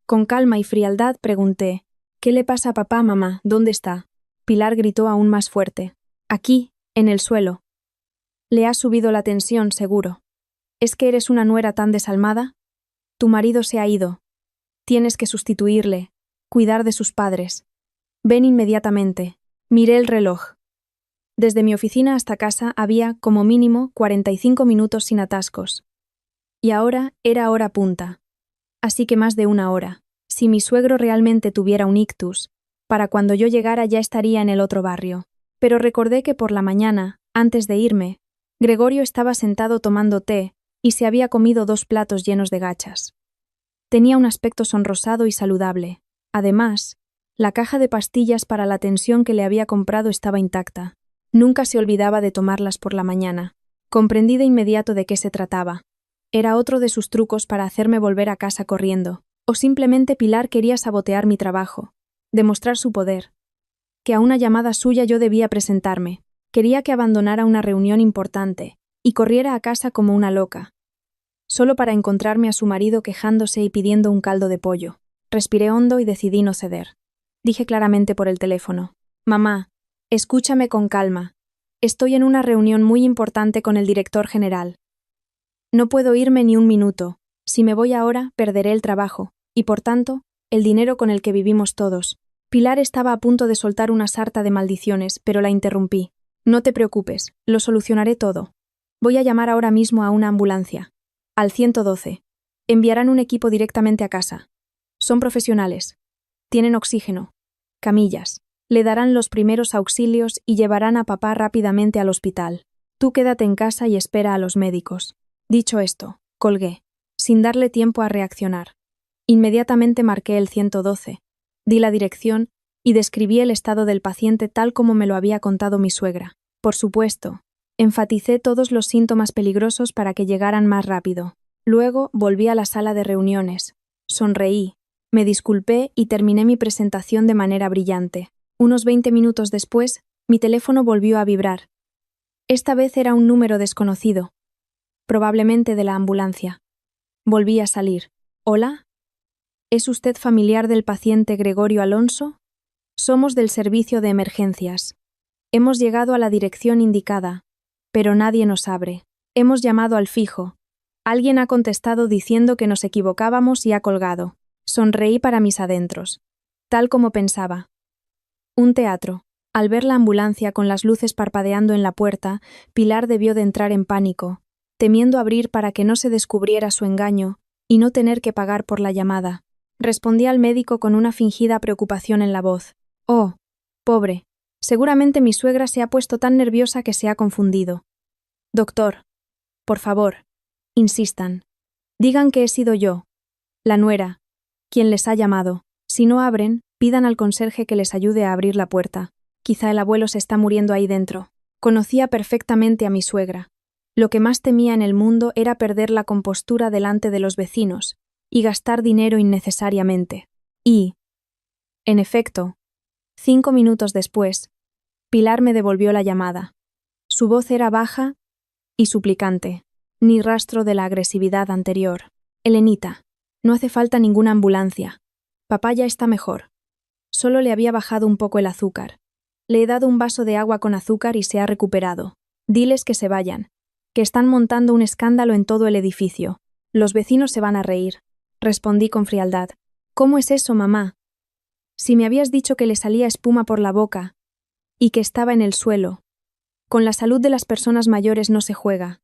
Con calma y frialdad pregunté: ¿Qué le pasa a papá, mamá? ¿Dónde está? Pilar gritó aún más fuerte. Aquí, en el suelo. Le ha subido la tensión, seguro. ¿Es que eres una nuera tan desalmada? Tu marido se ha ido. Tienes que sustituirle, cuidar de sus padres. Ven inmediatamente. Miré el reloj. Desde mi oficina hasta casa había, como mínimo, 45 minutos sin atascos. Y ahora era hora punta. Así que más de 1 hora. Si mi suegro realmente tuviera un ictus, para cuando yo llegara ya estaría en el otro barrio. Pero recordé que por la mañana, antes de irme, Gregorio estaba sentado tomando té y se había comido 2 platos llenos de gachas. Tenía un aspecto sonrosado y saludable. Además, la caja de pastillas para la tensión que le había comprado estaba intacta. Nunca se olvidaba de tomarlas por la mañana. Comprendí de inmediato de qué se trataba. Era otro de sus trucos para hacerme volver a casa corriendo. O simplemente Pilar quería sabotear mi trabajo, demostrar su poder. Que a una llamada suya yo debía presentarme. Quería que abandonara una reunión importante y corriera a casa como una loca, solo para encontrarme a su marido quejándose y pidiendo un caldo de pollo. Respiré hondo y decidí no ceder. Dije claramente por el teléfono: Mamá, escúchame con calma. Estoy en una reunión muy importante con el director general. No puedo irme ni un minuto. Si me voy ahora, perderé el trabajo, y por tanto, el dinero con el que vivimos todos. Pilar estaba a punto de soltar una sarta de maldiciones, pero la interrumpí. No te preocupes, lo solucionaré todo. Voy a llamar ahora mismo a una ambulancia. Al 112. Enviarán un equipo directamente a casa. Son profesionales. Tienen oxígeno. Camillas. Le darán los primeros auxilios y llevarán a papá rápidamente al hospital. Tú quédate en casa y espera a los médicos. Dicho esto, colgué, sin darle tiempo a reaccionar. Inmediatamente marqué el 112, di la dirección y describí el estado del paciente tal como me lo había contado mi suegra. Por supuesto, enfaticé todos los síntomas peligrosos para que llegaran más rápido. Luego volví a la sala de reuniones. Sonreí, me disculpé y terminé mi presentación de manera brillante. Unos 20 minutos después, mi teléfono volvió a vibrar. Esta vez era un número desconocido, probablemente de la ambulancia. Volví a salir. ¿Hola? ¿Es usted familiar del paciente Gregorio Alonso? Somos del servicio de emergencias. Hemos llegado a la dirección indicada. Pero nadie nos abre. Hemos llamado al fijo. Alguien ha contestado diciendo que nos equivocábamos y ha colgado. Sonreí para mis adentros. Tal como pensaba. Un teatro. Al ver la ambulancia con las luces parpadeando en la puerta, Pilar debió de entrar en pánico, temiendo abrir para que no se descubriera su engaño y no tener que pagar por la llamada. Respondí al médico con una fingida preocupación en la voz. Oh, pobre. Seguramente mi suegra se ha puesto tan nerviosa que se ha confundido. Doctor, por favor, insistan. Digan que he sido yo, la nuera, quien les ha llamado. Si no abren, pidan al conserje que les ayude a abrir la puerta. Quizá el abuelo se está muriendo ahí dentro. Conocía perfectamente a mi suegra. Lo que más temía en el mundo era perder la compostura delante de los vecinos y gastar dinero innecesariamente. Y, en efecto, 5 minutos después, Pilar me devolvió la llamada. Su voz era baja y suplicante, ni rastro de la agresividad anterior. Elenita, no hace falta ninguna ambulancia. Papá ya está mejor. Solo le había bajado un poco el azúcar. Le he dado un vaso de agua con azúcar y se ha recuperado. Diles que se vayan, que están montando un escándalo en todo el edificio. Los vecinos se van a reír. Respondí con frialdad. ¿Cómo es eso, mamá? Si me habías dicho que le salía espuma por la boca y que estaba en el suelo. Con la salud de las personas mayores no se juega.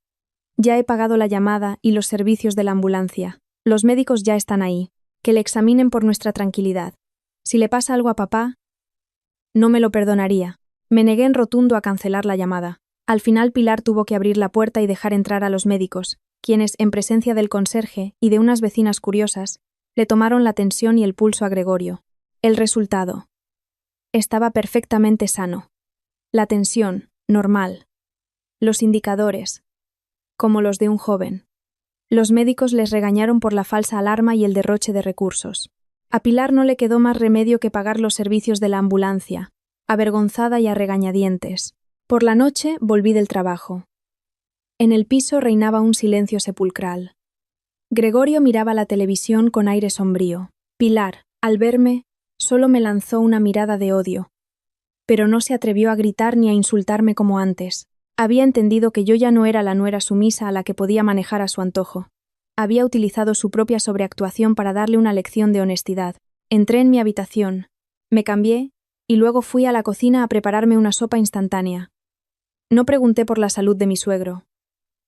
Ya he pagado la llamada y los servicios de la ambulancia. Los médicos ya están ahí. Que le examinen por nuestra tranquilidad. Si le pasa algo a papá, no me lo perdonaría. Me negué en rotundo a cancelar la llamada. Al final Pilar tuvo que abrir la puerta y dejar entrar a los médicos, quienes, en presencia del conserje y de unas vecinas curiosas, le tomaron la tensión y el pulso a Gregorio. El resultado. Estaba perfectamente sano. La tensión, normal. Los indicadores, como los de un joven. Los médicos les regañaron por la falsa alarma y el derroche de recursos. A Pilar no le quedó más remedio que pagar los servicios de la ambulancia, avergonzada y a regañadientes. Por la noche volví del trabajo. En el piso reinaba un silencio sepulcral. Gregorio miraba la televisión con aire sombrío. Pilar, al verme, solo me lanzó una mirada de odio. Pero no se atrevió a gritar ni a insultarme como antes. Había entendido que yo ya no era la nuera sumisa a la que podía manejar a su antojo. Había utilizado su propia sobreactuación para darle una lección de honestidad. Entré en mi habitación, me cambié y luego fui a la cocina a prepararme una sopa instantánea. No pregunté por la salud de mi suegro.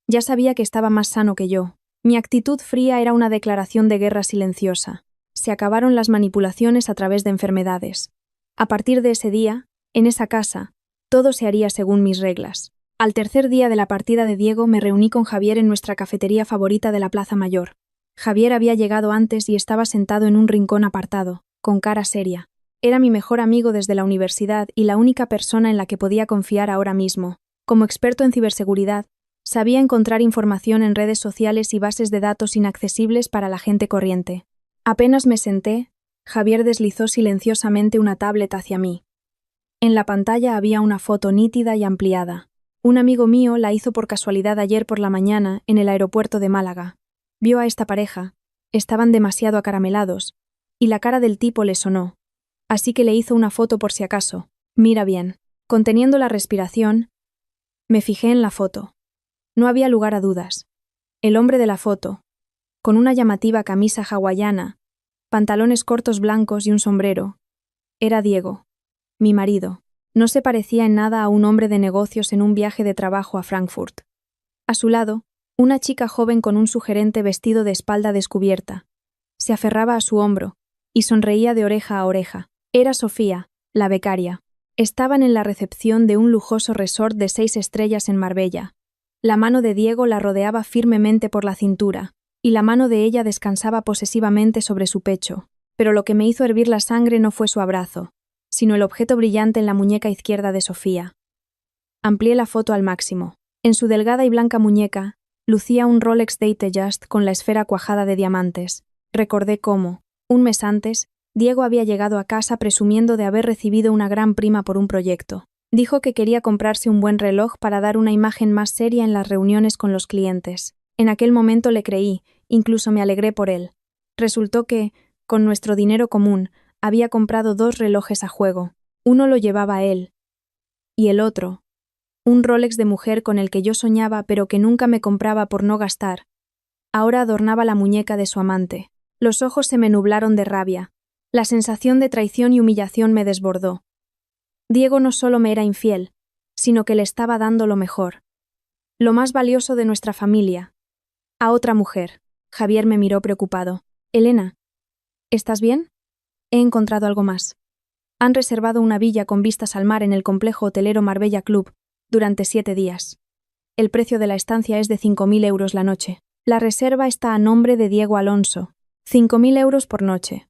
Ya sabía que estaba más sano que yo. Mi actitud fría era una declaración de guerra silenciosa. Se acabaron las manipulaciones a través de enfermedades. A partir de ese día, en esa casa, todo se haría según mis reglas. Al tercer día de la partida de Diego me reuní con Javier en nuestra cafetería favorita de la Plaza Mayor. Javier había llegado antes y estaba sentado en un rincón apartado, con cara seria. Era mi mejor amigo desde la universidad y la única persona en la que podía confiar ahora mismo. Como experto en ciberseguridad, sabía encontrar información en redes sociales y bases de datos inaccesibles para la gente corriente. Apenas me senté, Javier deslizó silenciosamente una tablet hacia mí. En la pantalla había una foto nítida y ampliada. Un amigo mío la hizo por casualidad ayer por la mañana en el aeropuerto de Málaga. Vio a esta pareja, estaban demasiado acaramelados, y la cara del tipo le sonó. Así que le hizo una foto por si acaso. Mira bien. Conteniendo la respiración, me fijé en la foto. No había lugar a dudas. El hombre de la foto, con una llamativa camisa hawaiana, pantalones cortos blancos y un sombrero, era Diego, mi marido. No se parecía en nada a un hombre de negocios en un viaje de trabajo a Frankfurt. A su lado, una chica joven con un sugerente vestido de espalda descubierta. Se aferraba a su hombro y sonreía de oreja a oreja. Era Sofía, la becaria. Estaban en la recepción de un lujoso resort de 6 estrellas en Marbella. La mano de Diego la rodeaba firmemente por la cintura, y la mano de ella descansaba posesivamente sobre su pecho. Pero lo que me hizo hervir la sangre no fue su abrazo, sino el objeto brillante en la muñeca izquierda de Sofía. Amplié la foto al máximo. En su delgada y blanca muñeca, lucía un Rolex Datejust con la esfera cuajada de diamantes. Recordé cómo, un mes antes, Diego había llegado a casa presumiendo de haber recibido una gran prima por un proyecto. Dijo que quería comprarse un buen reloj para dar una imagen más seria en las reuniones con los clientes. En aquel momento le creí, incluso me alegré por él. Resultó que, con nuestro dinero común, había comprado 2 relojes a juego. Uno lo llevaba él, y el otro, un Rolex de mujer con el que yo soñaba pero que nunca me compraba por no gastar. Ahora adornaba la muñeca de su amante. Los ojos se me nublaron de rabia. La sensación de traición y humillación me desbordó. Diego no solo me era infiel, sino que le estaba dando lo mejor. Lo más valioso de nuestra familia. A otra mujer. Javier me miró preocupado. Elena, ¿estás bien? He encontrado algo más. Han reservado una villa con vistas al mar en el complejo hotelero Marbella Club durante 7 días. El precio de la estancia es de 5.000 euros la noche. La reserva está a nombre de Diego Alonso. 5.000 euros por noche.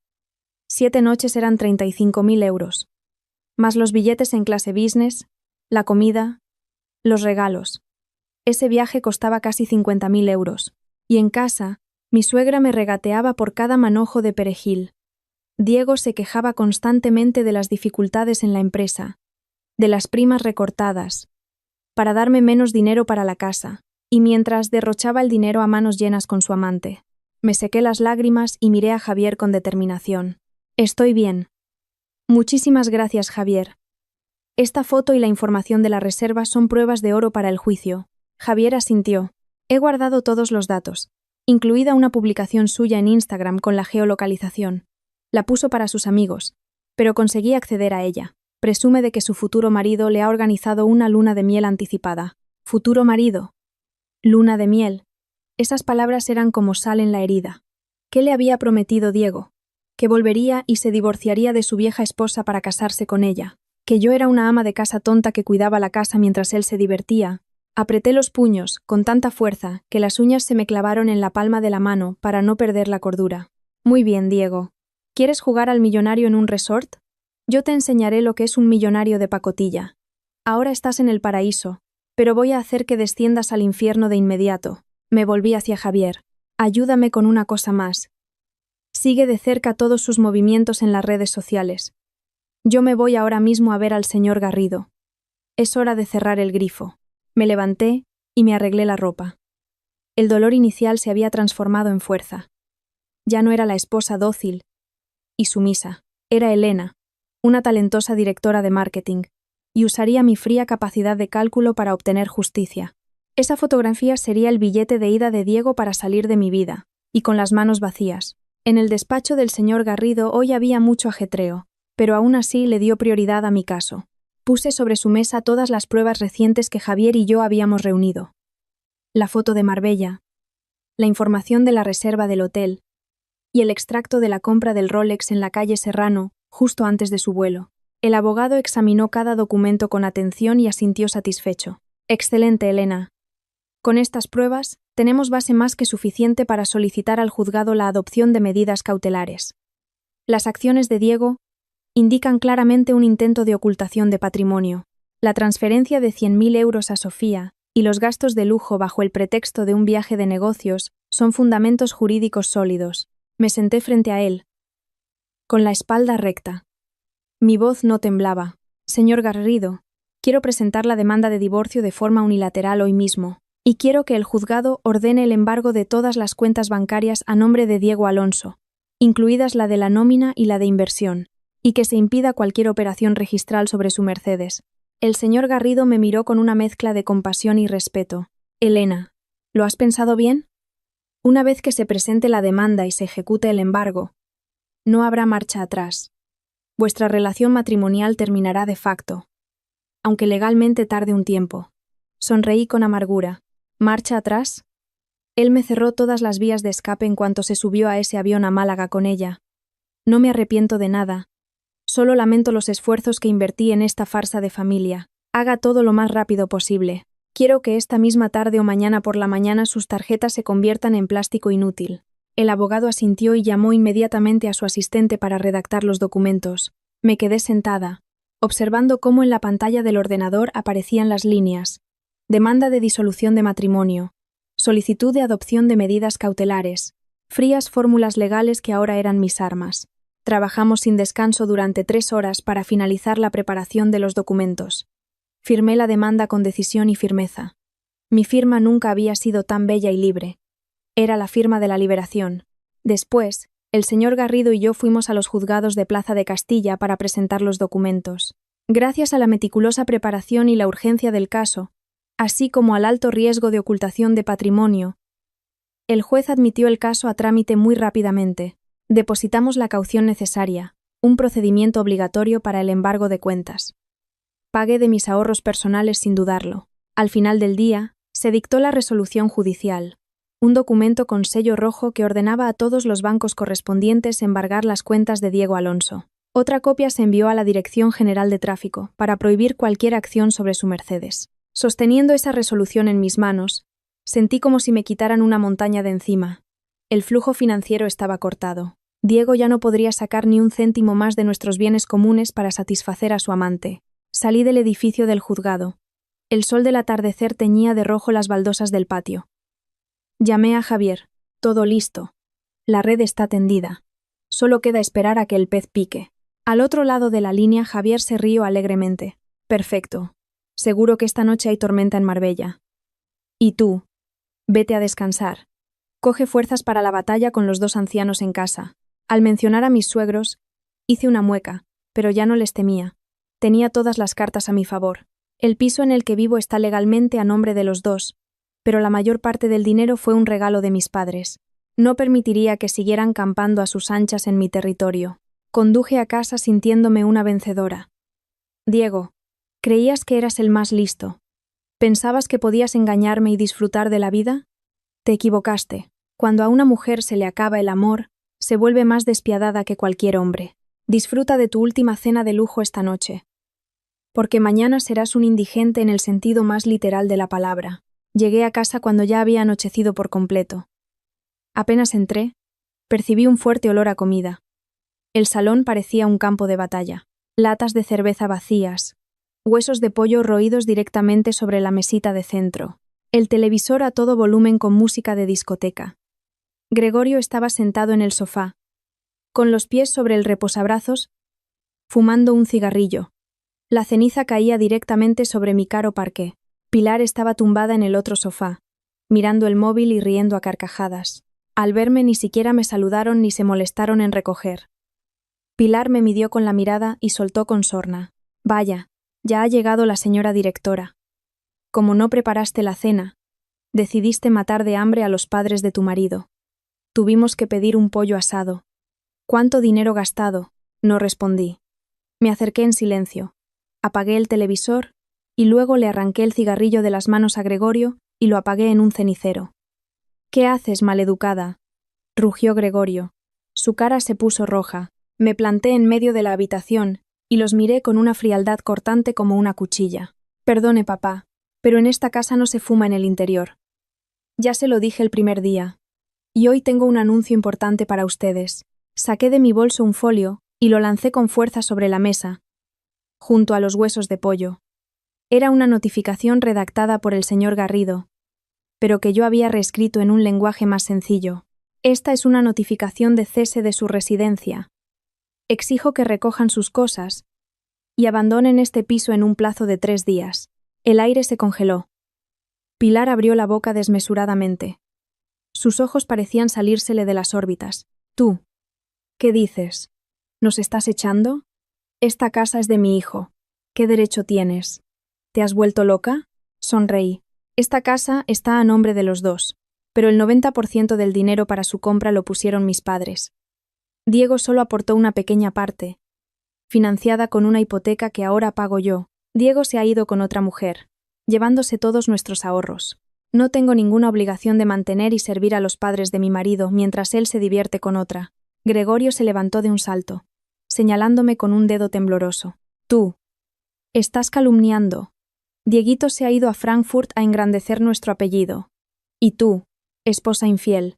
7 noches eran 35.000 euros. Más los billetes en clase business, la comida, los regalos. Ese viaje costaba casi 50.000 euros. Y en casa, mi suegra me regateaba por cada manojo de perejil. Diego se quejaba constantemente de las dificultades en la empresa, de las primas recortadas, para darme menos dinero para la casa, y mientras derrochaba el dinero a manos llenas con su amante. Me sequé las lágrimas y miré a Javier con determinación. Estoy bien. Muchísimas gracias, Javier. Esta foto y la información de la reserva son pruebas de oro para el juicio. Javier asintió. He guardado todos los datos, incluida una publicación suya en Instagram con la geolocalización. La puso para sus amigos, pero conseguí acceder a ella. Presume de que su futuro marido le ha organizado una luna de miel anticipada. Futuro marido. Luna de miel. Esas palabras eran como sal en la herida. ¿Qué le había prometido Diego? Que volvería y se divorciaría de su vieja esposa para casarse con ella. Que yo era una ama de casa tonta que cuidaba la casa mientras él se divertía. Apreté los puños, con tanta fuerza, que las uñas se me clavaron en la palma de la mano para no perder la cordura. Muy bien, Diego. ¿Quieres jugar al millonario en un resort? Yo te enseñaré lo que es un millonario de pacotilla. Ahora estás en el paraíso, pero voy a hacer que desciendas al infierno de inmediato. Me volví hacia Javier. Ayúdame con una cosa más. Sigue de cerca todos sus movimientos en las redes sociales. Yo me voy ahora mismo a ver al señor Garrido. Es hora de cerrar el grifo. Me levanté y me arreglé la ropa. El dolor inicial se había transformado en fuerza. Ya no era la esposa dócil y sumisa. Era Elena, una talentosa directora de marketing, y usaría mi fría capacidad de cálculo para obtener justicia. Esa fotografía sería el billete de ida de Diego para salir de mi vida, y con las manos vacías. En el despacho del señor Garrido hoy había mucho ajetreo, pero aún así le dio prioridad a mi caso. Puse sobre su mesa todas las pruebas recientes que Javier y yo habíamos reunido. La foto de Marbella, la información de la reserva del hotel y el extracto de la compra del Rolex en la calle Serrano justo antes de su vuelo. El abogado examinó cada documento con atención y asintió satisfecho. Excelente, Elena. Con estas pruebas, tenemos base más que suficiente para solicitar al juzgado la adopción de medidas cautelares. Las acciones de Diego indican claramente un intento de ocultación de patrimonio. La transferencia de 100.000 euros a Sofía y los gastos de lujo bajo el pretexto de un viaje de negocios son fundamentos jurídicos sólidos. Me senté frente a él, con la espalda recta. Mi voz no temblaba. Señor Garrido, quiero presentar la demanda de divorcio de forma unilateral hoy mismo, y quiero que el juzgado ordene el embargo de todas las cuentas bancarias a nombre de Diego Alonso, incluidas la de la nómina y la de inversión, y que se impida cualquier operación registral sobre su Mercedes. El señor Garrido me miró con una mezcla de compasión y respeto. Elena, ¿lo has pensado bien? Una vez que se presente la demanda y se ejecute el embargo, no habrá marcha atrás. Vuestra relación matrimonial terminará de facto, aunque legalmente tarde un tiempo. Sonreí con amargura. ¿Marcha atrás? Él me cerró todas las vías de escape en cuanto se subió a ese avión a Málaga con ella. No me arrepiento de nada. Solo lamento los esfuerzos que invertí en esta farsa de familia. Haga todo lo más rápido posible. Quiero que esta misma tarde o mañana por la mañana sus tarjetas se conviertan en plástico inútil. El abogado asintió y llamó inmediatamente a su asistente para redactar los documentos. Me quedé sentada, observando cómo en la pantalla del ordenador aparecían las líneas: demanda de disolución de matrimonio, solicitud de adopción de medidas cautelares, frías fórmulas legales que ahora eran mis armas. Trabajamos sin descanso durante 3 horas para finalizar la preparación de los documentos. Firmé la demanda con decisión y firmeza. Mi firma nunca había sido tan bella y libre. Era la firma de la liberación. Después, el señor Garrido y yo fuimos a los juzgados de Plaza de Castilla para presentar los documentos. Gracias a la meticulosa preparación y la urgencia del caso, así como al alto riesgo de ocultación de patrimonio, el juez admitió el caso a trámite muy rápidamente. Depositamos la caución necesaria, un procedimiento obligatorio para el embargo de cuentas. Pagué de mis ahorros personales sin dudarlo. Al final del día, se dictó la resolución judicial, un documento con sello rojo que ordenaba a todos los bancos correspondientes embargar las cuentas de Diego Alonso. Otra copia se envió a la Dirección General de Tráfico para prohibir cualquier acción sobre su Mercedes. Sosteniendo esa resolución en mis manos, sentí como si me quitaran una montaña de encima. El flujo financiero estaba cortado. Diego ya no podría sacar ni un céntimo más de nuestros bienes comunes para satisfacer a su amante. Salí del edificio del juzgado. El sol del atardecer teñía de rojo las baldosas del patio. Llamé a Javier. Todo listo. La red está tendida. Solo queda esperar a que el pez pique. Al otro lado de la línea, Javier se rió alegremente. Perfecto. Seguro que esta noche hay tormenta en Marbella. Y tú, vete a descansar. Coge fuerzas para la batalla con los dos ancianos en casa. Al mencionar a mis suegros, hice una mueca, pero ya no les temía. Tenía todas las cartas a mi favor. El piso en el que vivo está legalmente a nombre de los dos, pero la mayor parte del dinero fue un regalo de mis padres. No permitiría que siguieran campando a sus anchas en mi territorio. Conduje a casa sintiéndome una vencedora. Diego, creías que eras el más listo. ¿Pensabas que podías engañarme y disfrutar de la vida? Te equivocaste. Cuando a una mujer se le acaba el amor, se vuelve más despiadada que cualquier hombre. Disfruta de tu última cena de lujo esta noche. Porque mañana serás un indigente en el sentido más literal de la palabra. Llegué a casa cuando ya había anochecido por completo. Apenas entré, percibí un fuerte olor a comida. El salón parecía un campo de batalla. Latas de cerveza vacías, huesos de pollo roídos directamente sobre la mesita de centro, el televisor a todo volumen con música de discoteca. Gregorio estaba sentado en el sofá, con los pies sobre el reposabrazos, fumando un cigarrillo. La ceniza caía directamente sobre mi caro parqué. Pilar estaba tumbada en el otro sofá, mirando el móvil y riendo a carcajadas. Al verme ni siquiera me saludaron ni se molestaron en recoger. Pilar me midió con la mirada y soltó con sorna. Vaya, ya ha llegado la señora directora. Como no preparaste la cena, decidiste matar de hambre a los padres de tu marido. Tuvimos que pedir un pollo asado. ¿Cuánto dinero gastado? No respondí. Me acerqué en silencio. Apagué el televisor y luego le arranqué el cigarrillo de las manos a Gregorio y lo apagué en un cenicero. ¿Qué haces, maleducada?, rugió Gregorio. Su cara se puso roja. Me planté en medio de la habitación y los miré con una frialdad cortante como una cuchilla. Perdone, papá, pero en esta casa no se fuma en el interior. Ya se lo dije el primer día. Y hoy tengo un anuncio importante para ustedes. Saqué de mi bolso un folio y lo lancé con fuerza sobre la mesa, junto a los huesos de pollo. Era una notificación redactada por el señor Garrido, pero que yo había reescrito en un lenguaje más sencillo. Esta es una notificación de cese de su residencia. Exijo que recojan sus cosas y abandonen este piso en un plazo de 3 días. El aire se congeló. Pilar abrió la boca desmesuradamente. Sus ojos parecían salírsele de las órbitas. Tú, ¿qué dices? ¿Nos estás echando? Esta casa es de mi hijo. ¿Qué derecho tienes? ¿Te has vuelto loca? Sonreí. Esta casa está a nombre de los dos, pero el 90% del dinero para su compra lo pusieron mis padres. Diego solo aportó una pequeña parte, financiada con una hipoteca que ahora pago yo. Diego se ha ido con otra mujer, llevándose todos nuestros ahorros. No tengo ninguna obligación de mantener y servir a los padres de mi marido mientras él se divierte con otra. Gregorio se levantó de un salto, señalándome con un dedo tembloroso. Tú. Estás calumniando. Dieguito se ha ido a Frankfurt a engrandecer nuestro apellido. Y tú, esposa infiel,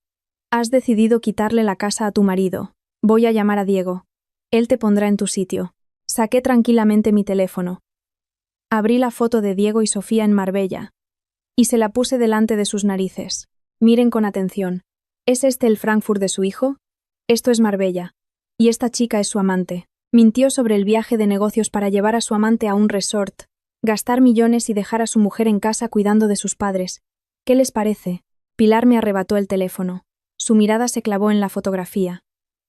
has decidido quitarle la casa a tu marido. Voy a llamar a Diego. Él te pondrá en tu sitio. Saqué tranquilamente mi teléfono. Abrí la foto de Diego y Sofía en Marbella y se la puse delante de sus narices. Miren con atención. ¿Es este el Frankfurt de su hijo? Esto es Marbella. Y esta chica es su amante. Mintió sobre el viaje de negocios para llevar a su amante a un resort, gastar millones y dejar a su mujer en casa cuidando de sus padres. ¿Qué les parece? Pilar me arrebató el teléfono. Su mirada se clavó en la fotografía.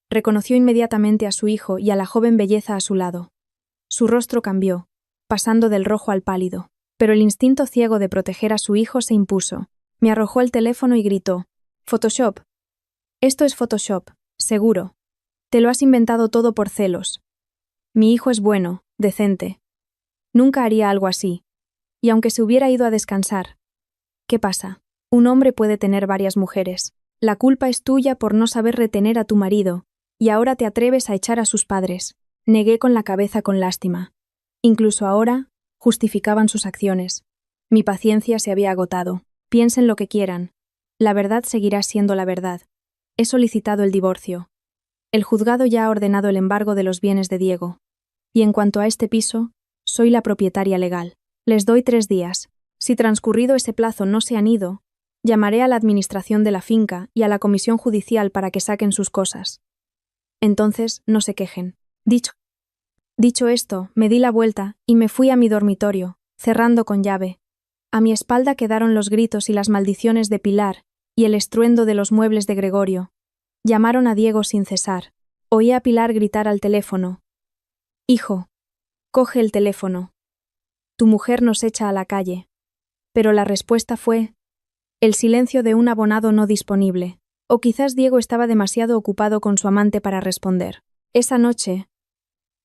Reconoció inmediatamente a su hijo y a la joven belleza a su lado. Su rostro cambió. pasando del rojo al pálido. Pero el instinto ciego de proteger a su hijo se impuso. Me arrojó el teléfono y gritó: «Photoshop. Esto es Photoshop, seguro. Te lo has inventado todo por celos. Mi hijo es bueno, decente. Nunca haría algo así. Y aunque se hubiera ido a descansar. ¿Qué pasa? Un hombre puede tener varias mujeres. La culpa es tuya por no saber retener a tu marido, y ahora te atreves a echar a sus padres». Negué con la cabeza con lástima. Incluso ahora, justificaban sus acciones. Mi paciencia se había agotado. Piensen lo que quieran. La verdad seguirá siendo la verdad. He solicitado el divorcio. El juzgado ya ha ordenado el embargo de los bienes de Diego. Y en cuanto a este piso, soy la propietaria legal. Les doy 3 días. Si transcurrido ese plazo no se han ido, llamaré a la administración de la finca y a la comisión judicial para que saquen sus cosas. Entonces, no se quejen. Dicho esto, me di la vuelta y me fui a mi dormitorio, cerrando con llave. A mi espalda quedaron los gritos y las maldiciones de Pilar y el estruendo de los muebles de Gregorio. Llamaron a Diego sin cesar. Oí a Pilar gritar al teléfono: «Hijo, coge el teléfono. Tu mujer nos echa a la calle». Pero la respuesta fue el silencio de un abonado no disponible. O quizás Diego estaba demasiado ocupado con su amante para responder. Esa noche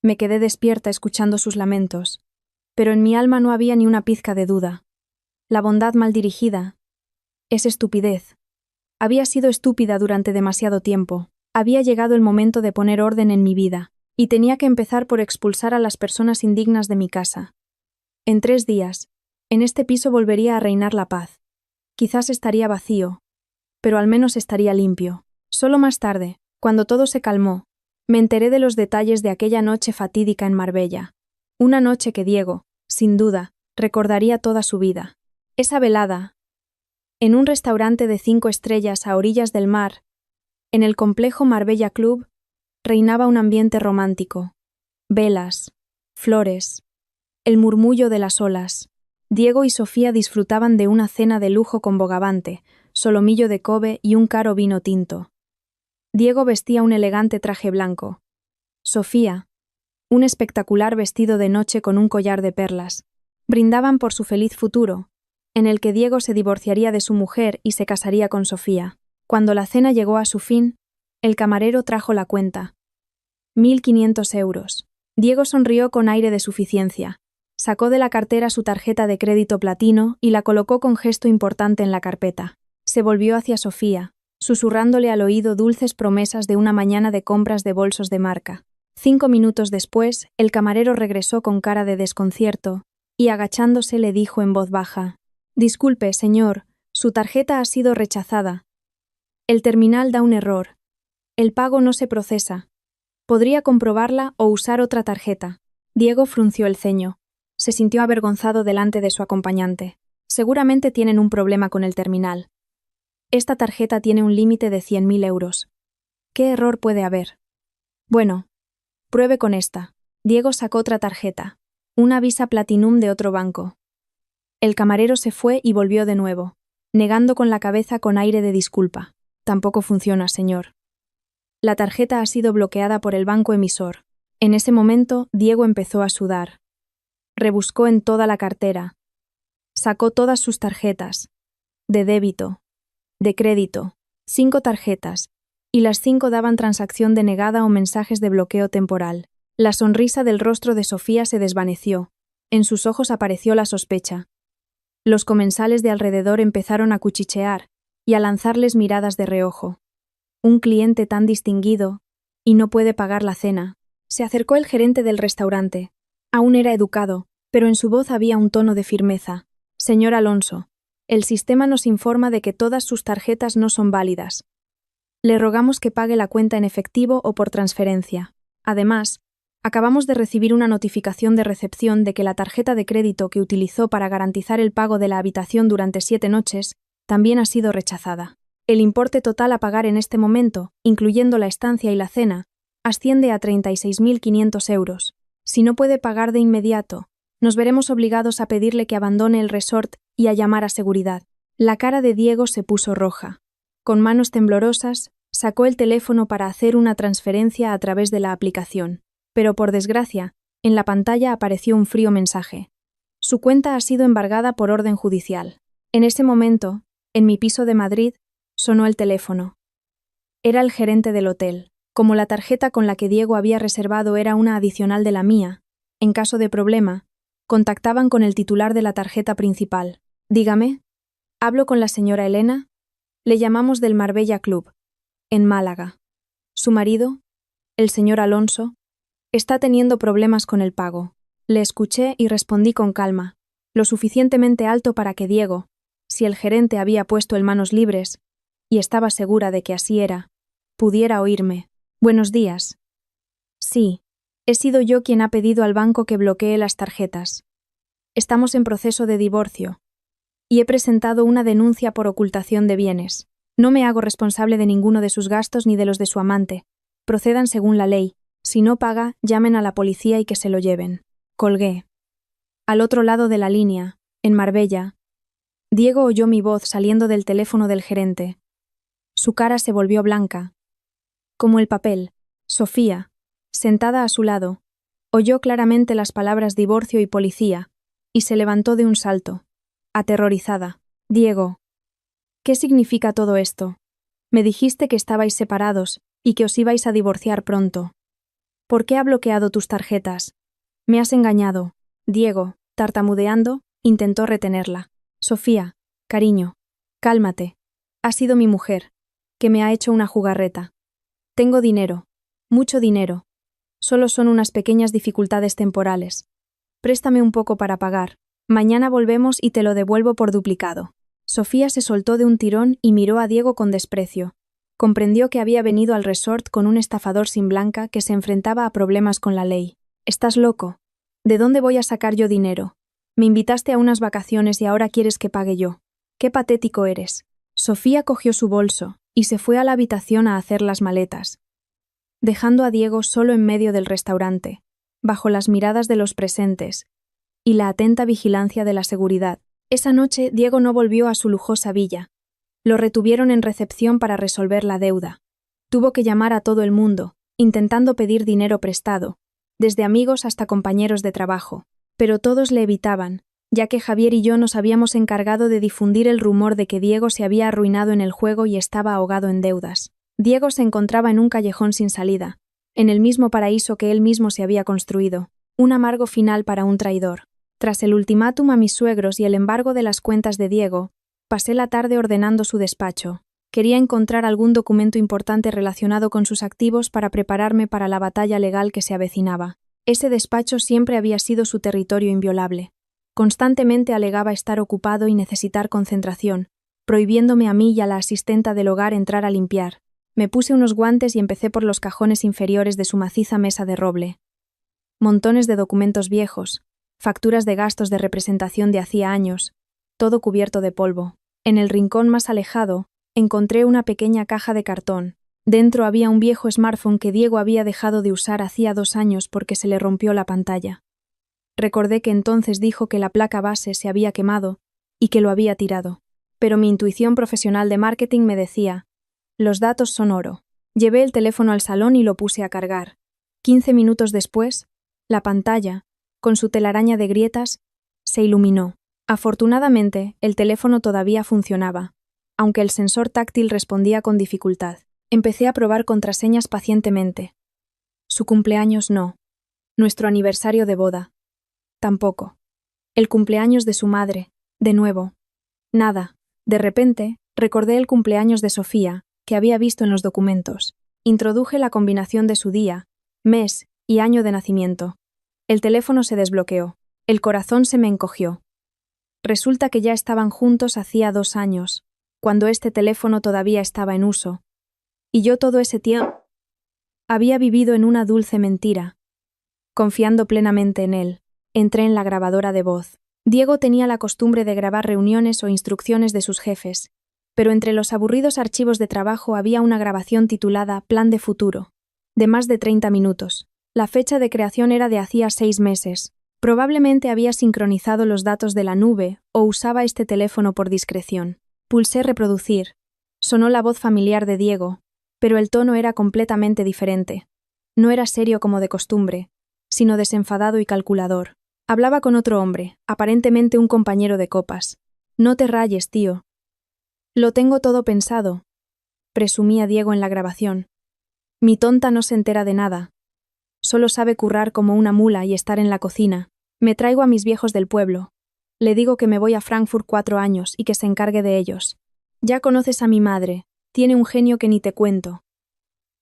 me quedé despierta escuchando sus lamentos, pero en mi alma no había ni una pizca de duda. La bondad mal dirigida es estupidez. Había sido estúpida durante demasiado tiempo. Había llegado el momento de poner orden en mi vida, y tenía que empezar por expulsar a las personas indignas de mi casa. En 3 días, en este piso volvería a reinar la paz. Quizás estaría vacío, pero al menos estaría limpio. Solo más tarde, cuando todo se calmó, me enteré de los detalles de aquella noche fatídica en Marbella. Una noche que Diego, sin duda, recordaría toda su vida. Esa velada, en un restaurante de 5 estrellas a orillas del mar, en el complejo Marbella Club, reinaba un ambiente romántico. Velas, flores, el murmullo de las olas. Diego y Sofía disfrutaban de una cena de lujo con bogavante, solomillo de Kobe y un caro vino tinto. Diego vestía un elegante traje blanco. Sofía, un espectacular vestido de noche con un collar de perlas. Brindaban por su feliz futuro, en el que Diego se divorciaría de su mujer y se casaría con Sofía. Cuando la cena llegó a su fin, el camarero trajo la cuenta. 1.500 euros. Diego sonrió con aire de suficiencia. Sacó de la cartera su tarjeta de crédito platino y la colocó con gesto importante en la carpeta. Se volvió hacia Sofía, susurrándole al oído dulces promesas de una mañana de compras de bolsos de marca. 5 minutos después, el camarero regresó con cara de desconcierto y, agachándose, le dijo en voz baja: «Disculpe, señor, su tarjeta ha sido rechazada. El terminal da un error. El pago no se procesa. Podría comprobarla o usar otra tarjeta». Diego frunció el ceño. Se sintió avergonzado delante de su acompañante. «Seguramente tienen un problema con el terminal. Esta tarjeta tiene un límite de 100.000 euros. ¿Qué error puede haber? Bueno, pruebe con esta». Diego sacó otra tarjeta, una Visa Platinum de otro banco. El camarero se fue y volvió de nuevo, negando con la cabeza con aire de disculpa. «Tampoco funciona, señor. La tarjeta ha sido bloqueada por el banco emisor». En ese momento, Diego empezó a sudar. Rebuscó en toda la cartera. Sacó todas sus tarjetas, de débito, de crédito, 5 tarjetas, y las 5 daban transacción denegada o mensajes de bloqueo temporal. La sonrisa del rostro de Sofía se desvaneció. En sus ojos apareció la sospecha. Los comensales de alrededor empezaron a cuchichear y a lanzarles miradas de reojo. Un cliente tan distinguido, y no puede pagar la cena. Se acercó el gerente del restaurante. Aún era educado, pero en su voz había un tono de firmeza. «Señor Alonso, el sistema nos informa de que todas sus tarjetas no son válidas. Le rogamos que pague la cuenta en efectivo o por transferencia. Además, acabamos de recibir una notificación de recepción de que la tarjeta de crédito que utilizó para garantizar el pago de la habitación durante 7 noches también ha sido rechazada. El importe total a pagar en este momento, incluyendo la estancia y la cena, asciende a 36.500 euros. Si no puede pagar de inmediato, nos veremos obligados a pedirle que abandone el resort y a llamar a seguridad». La cara de Diego se puso roja. Con manos temblorosas, sacó el teléfono para hacer una transferencia a través de la aplicación. Pero por desgracia, En la pantalla apareció un frío mensaje. Su cuenta ha sido embargada por orden judicial. En ese momento, en mi piso de Madrid, sonó el teléfono. Era el gerente del hotel. Como la tarjeta con la que Diego había reservado era una adicional de la mía, en caso de problema, contactaban con el titular de la tarjeta principal. Dígame, ¿hablo con la señora Elena? Le llamamos del Marbella Club, en Málaga. Su marido, el señor Alonso, está teniendo problemas con el pago. Le escuché y respondí con calma, lo suficientemente alto para que Diego, si el gerente había puesto en manos libres, y estaba segura de que así era, pudiera oírme. Buenos días. Sí, he sido yo quien ha pedido al banco que bloquee las tarjetas. Estamos en proceso de divorcio, y he presentado una denuncia por ocultación de bienes. No me hago responsable de ninguno de sus gastos ni de los de su amante. Procedan según la ley. Si no paga, llamen a la policía y que se lo lleven. Colgué. Al otro lado de la línea, en Marbella, Diego oyó mi voz saliendo del teléfono del gerente. Su cara se volvió blanca. Como el papel, Sofía, sentada a su lado, oyó claramente las palabras divorcio y policía, y se levantó de un salto, aterrorizada. Diego, ¿qué significa todo esto? Me dijiste que estabais separados y que os ibais a divorciar pronto. ¿Por qué ha bloqueado tus tarjetas? Me has engañado. Diego, tartamudeando, intentó retenerla. Sofía, cariño, cálmate. Ha sido mi mujer, que me ha hecho una jugarreta. Tengo dinero, mucho dinero. Solo son unas pequeñas dificultades temporales. Préstame un poco para pagar. Mañana volvemos y te lo devuelvo por duplicado. Sofía se soltó de un tirón y miró a Diego con desprecio. Comprendió que había venido al resort con un estafador sin blanca que se enfrentaba a problemas con la ley. ¿Estás loco? ¿De dónde voy a sacar yo dinero? Me invitaste a unas vacaciones y ahora quieres que pague yo. ¡Qué patético eres! Sofía cogió su bolso y se fue a la habitación a hacer las maletas, dejando a Diego solo en medio del restaurante, bajo las miradas de los presentes y la atenta vigilancia de la seguridad. Esa noche Diego no volvió a su lujosa villa. Lo retuvieron en recepción para resolver la deuda. Tuvo que llamar a todo el mundo, intentando pedir dinero prestado, desde amigos hasta compañeros de trabajo, pero todos le evitaban, ya que Javier y yo nos habíamos encargado de difundir el rumor de que Diego se había arruinado en el juego y estaba ahogado en deudas. Diego se encontraba en un callejón sin salida, en el mismo paraíso que él mismo se había construido, un amargo final para un traidor. Tras el ultimátum a mis suegros y el embargo de las cuentas de Diego, pasé la tarde ordenando su despacho. Quería encontrar algún documento importante relacionado con sus activos para prepararme para la batalla legal que se avecinaba. Ese despacho siempre había sido su territorio inviolable. Constantemente alegaba estar ocupado y necesitar concentración, prohibiéndome a mí y a la asistenta del hogar entrar a limpiar. Me puse unos guantes y empecé por los cajones inferiores de su maciza mesa de roble. Montones de documentos viejos, facturas de gastos de representación de hacía años, todo cubierto de polvo. En el rincón más alejado, encontré una pequeña caja de cartón. Dentro había un viejo smartphone que Diego había dejado de usar hacía 2 años porque se le rompió la pantalla. Recordé que entonces dijo que la placa base se había quemado y que lo había tirado. Pero mi intuición profesional de marketing me decía, los datos son oro. Llevé el teléfono al salón y lo puse a cargar. 15 minutos después, la pantalla, con su telaraña de grietas, se iluminó. Afortunadamente, el teléfono todavía funcionaba, aunque el sensor táctil respondía con dificultad. Empecé a probar contraseñas pacientemente. Su cumpleaños no. Nuestro aniversario de boda. Tampoco. El cumpleaños de su madre, de nuevo. Nada. De repente, recordé el cumpleaños de Sofía, que había visto en los documentos. Introduje la combinación de su día, mes y año de nacimiento. El teléfono se desbloqueó. El corazón se me encogió. Resulta que ya estaban juntos hacía 2 años, cuando este teléfono todavía estaba en uso. Y yo todo ese tiempo había vivido en una dulce mentira. Confiando plenamente en él, entré en la grabadora de voz. Diego tenía la costumbre de grabar reuniones o instrucciones de sus jefes, pero entre los aburridos archivos de trabajo había una grabación titulada Plan de futuro, de más de 30 minutos. La fecha de creación era de hacía 6 meses. Probablemente había sincronizado los datos de la nube o usaba este teléfono por discreción. Pulsé reproducir. Sonó la voz familiar de Diego, pero el tono era completamente diferente. No era serio como de costumbre, sino desenfadado y calculador. Hablaba con otro hombre, aparentemente un compañero de copas. No te rayes, tío. Lo tengo todo pensado, presumía Diego en la grabación. Mi tonta no se entera de nada. Solo sabe currar como una mula y estar en la cocina. Me traigo a mis viejos del pueblo. Le digo que me voy a Frankfurt 4 años y que se encargue de ellos. Ya conoces a mi madre, tiene un genio que ni te cuento.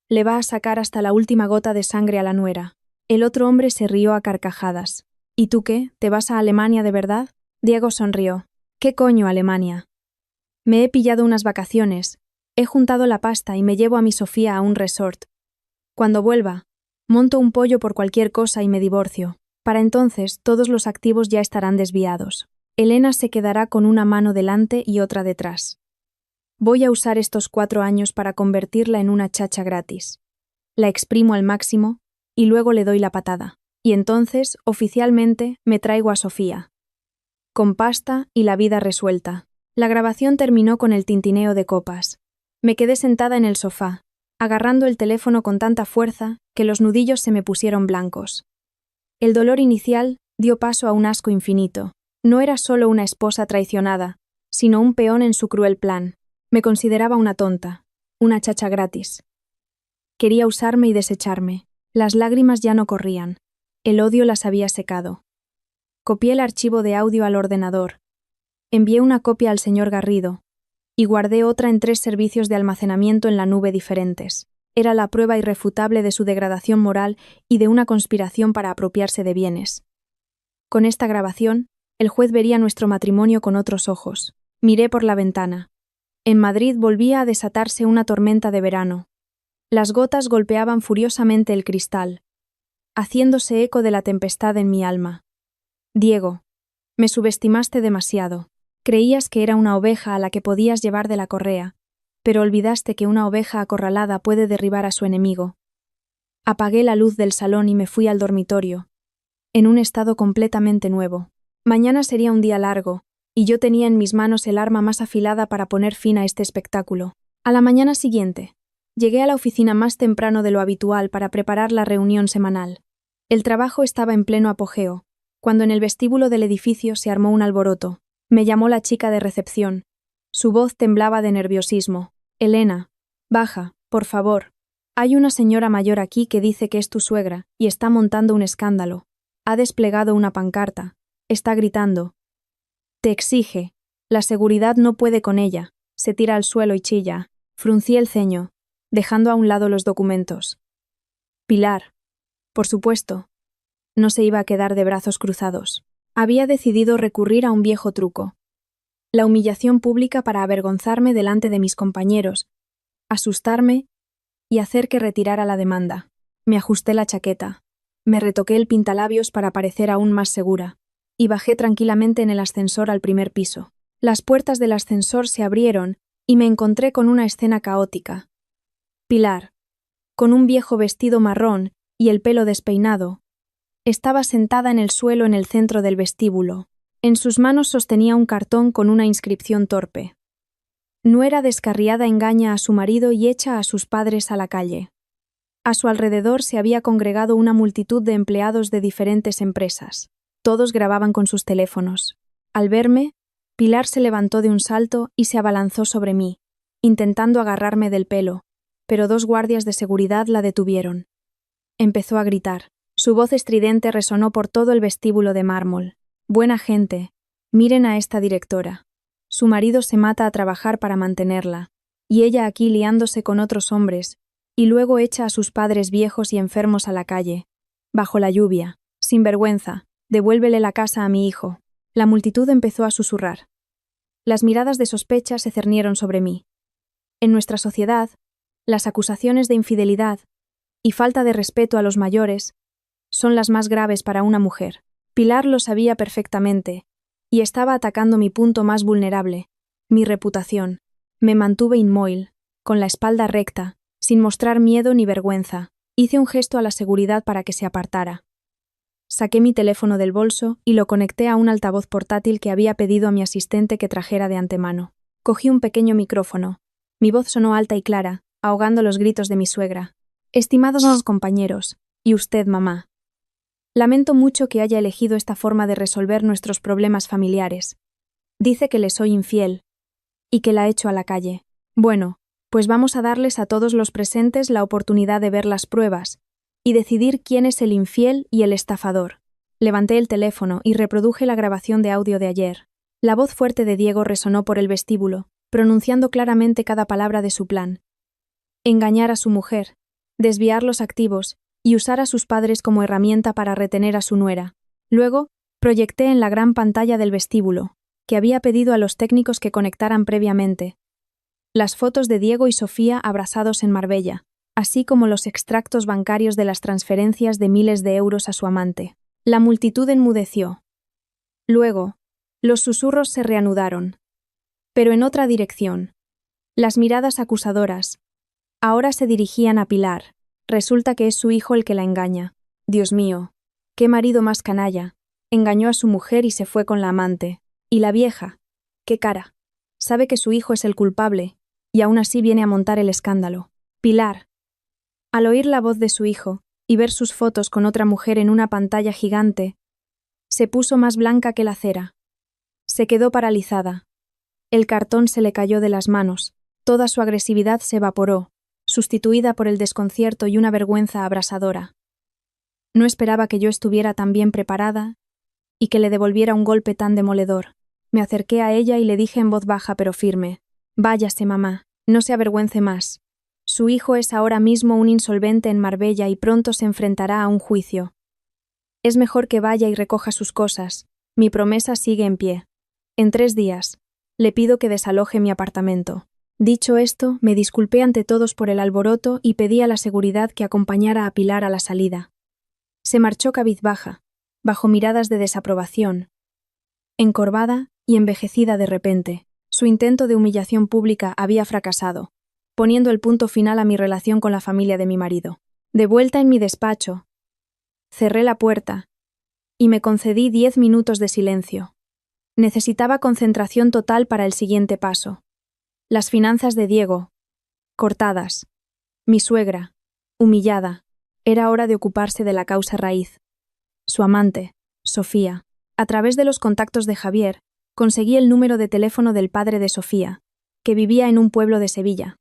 Le va a sacar hasta la última gota de sangre a la nuera. El otro hombre se rió a carcajadas. ¿Y tú qué? ¿Te vas a Alemania de verdad? Diego sonrió. ¿Qué coño Alemania? Me he pillado unas vacaciones, he juntado la pasta y me llevo a mi Sofía a un resort. Cuando vuelva, monto un pollo por cualquier cosa y me divorcio. Para entonces, todos los activos ya estarán desviados. Elena se quedará con una mano delante y otra detrás. Voy a usar estos 4 años para convertirla en una chacha gratis. La exprimo al máximo y luego le doy la patada. Y entonces, oficialmente, me traigo a Sofía. Con pasta y la vida resuelta. La grabación terminó con el tintineo de copas. Me quedé sentada en el sofá, agarrando el teléfono con tanta fuerza que los nudillos se me pusieron blancos. El dolor inicial dio paso a un asco infinito. No era solo una esposa traicionada, sino un peón en su cruel plan. Me consideraba una tonta, una chacha gratis. Quería usarme y desecharme. Las lágrimas ya no corrían. El odio las había secado. Copié el archivo de audio al ordenador. Envié una copia al señor Garrido y guardé otra en 3 servicios de almacenamiento en la nube diferentes. Era la prueba irrefutable de su degradación moral y de una conspiración para apropiarse de bienes. Con esta grabación, el juez vería nuestro matrimonio con otros ojos. Miré por la ventana. En Madrid volvía a desatarse una tormenta de verano. Las gotas golpeaban furiosamente el cristal, haciéndose eco de la tempestad en mi alma. Diego, me subestimaste demasiado. Creías que era una oveja a la que podías llevar de la correa, pero olvidaste que una oveja acorralada puede derribar a su enemigo. Apagué la luz del salón y me fui al dormitorio, en un estado completamente nuevo. Mañana sería un día largo, y yo tenía en mis manos el arma más afilada para poner fin a este espectáculo. A la mañana siguiente, llegué a la oficina más temprano de lo habitual para preparar la reunión semanal. El trabajo estaba en pleno apogeo, cuando en el vestíbulo del edificio se armó un alboroto. Me llamó la chica de recepción. Su voz temblaba de nerviosismo. Elena, baja, por favor. Hay una señora mayor aquí que dice que es tu suegra y está montando un escándalo. Ha desplegado una pancarta. Está gritando. Te exige. La seguridad no puede con ella. Se tira al suelo y chilla. Fruncí el ceño, dejando a un lado los documentos. Pilar. Por supuesto. No se iba a quedar de brazos cruzados. Había decidido recurrir a un viejo truco. La humillación pública para avergonzarme delante de mis compañeros, asustarme y hacer que retirara la demanda. Me ajusté la chaqueta, me retoqué el pintalabios para parecer aún más segura, y bajé tranquilamente en el ascensor al primer piso. Las puertas del ascensor se abrieron y me encontré con una escena caótica. Pilar, con un viejo vestido marrón y el pelo despeinado, estaba sentada en el suelo en el centro del vestíbulo. En sus manos sostenía un cartón con una inscripción torpe. Nuera descarriada engaña a su marido y echa a sus padres a la calle. A su alrededor se había congregado una multitud de empleados de diferentes empresas. Todos grababan con sus teléfonos. Al verme, Pilar se levantó de un salto y se abalanzó sobre mí, intentando agarrarme del pelo, pero 2 guardias de seguridad la detuvieron. Empezó a gritar. Su voz estridente resonó por todo el vestíbulo de mármol. Buena gente, miren a esta directora. Su marido se mata a trabajar para mantenerla, y ella aquí liándose con otros hombres, y luego echa a sus padres viejos y enfermos a la calle, bajo la lluvia. Sin vergüenza, devuélvele la casa a mi hijo. La multitud empezó a susurrar. Las miradas de sospecha se cernieron sobre mí. En nuestra sociedad, las acusaciones de infidelidad y falta de respeto a los mayores son las más graves para una mujer. Pilar lo sabía perfectamente, y estaba atacando mi punto más vulnerable, mi reputación. Me mantuve inmóvil, con la espalda recta, sin mostrar miedo ni vergüenza. Hice un gesto a la seguridad para que se apartara. Saqué mi teléfono del bolso y lo conecté a un altavoz portátil que había pedido a mi asistente que trajera de antemano. Cogí un pequeño micrófono. Mi voz sonó alta y clara, ahogando los gritos de mi suegra. Estimados compañeros, y usted, mamá. Lamento mucho que haya elegido esta forma de resolver nuestros problemas familiares. Dice que le soy infiel y que la echo a la calle. Bueno, pues vamos a darles a todos los presentes la oportunidad de ver las pruebas y decidir quién es el infiel y el estafador. Levanté el teléfono y reproduje la grabación de audio de ayer. La voz fuerte de Diego resonó por el vestíbulo, pronunciando claramente cada palabra de su plan. Engañar a su mujer, desviar los activos y usar a sus padres como herramienta para retener a su nuera. Luego, proyecté en la gran pantalla del vestíbulo, que había pedido a los técnicos que conectaran previamente, las fotos de Diego y Sofía abrazados en Marbella, así como los extractos bancarios de las transferencias de miles de euros a su amante. La multitud enmudeció. Luego, los susurros se reanudaron, pero en otra dirección. Las miradas acusadoras ahora se dirigían a Pilar. Resulta que es su hijo el que la engaña. Dios mío, qué marido más canalla. Engañó a su mujer y se fue con la amante. Y la vieja, qué cara. Sabe que su hijo es el culpable, y aún así viene a montar el escándalo. Pilar. Al oír la voz de su hijo y ver sus fotos con otra mujer en una pantalla gigante, se puso más blanca que la cera. Se quedó paralizada. El cartón se le cayó de las manos. Toda su agresividad se evaporó, sustituida por el desconcierto y una vergüenza abrasadora. No esperaba que yo estuviera tan bien preparada y que le devolviera un golpe tan demoledor. Me acerqué a ella y le dije en voz baja pero firme: «Váyase, mamá, no se avergüence más. Su hijo es ahora mismo un insolvente en Marbella y pronto se enfrentará a un juicio. Es mejor que vaya y recoja sus cosas. Mi promesa sigue en pie. En 3 días, le pido que desaloje mi apartamento». Dicho esto, me disculpé ante todos por el alboroto y pedí a la seguridad que acompañara a Pilar a la salida. Se marchó cabizbaja, bajo miradas de desaprobación, encorvada y envejecida de repente. Su intento de humillación pública había fracasado, poniendo el punto final a mi relación con la familia de mi marido. De vuelta en mi despacho, cerré la puerta y me concedí 10 minutos de silencio. Necesitaba concentración total para el siguiente paso. Las finanzas de Diego, cortadas. Mi suegra, humillada. Era hora de ocuparse de la causa raíz. Su amante, Sofía. A través de los contactos de Javier, conseguí el número de teléfono del padre de Sofía, que vivía en un pueblo de Sevilla.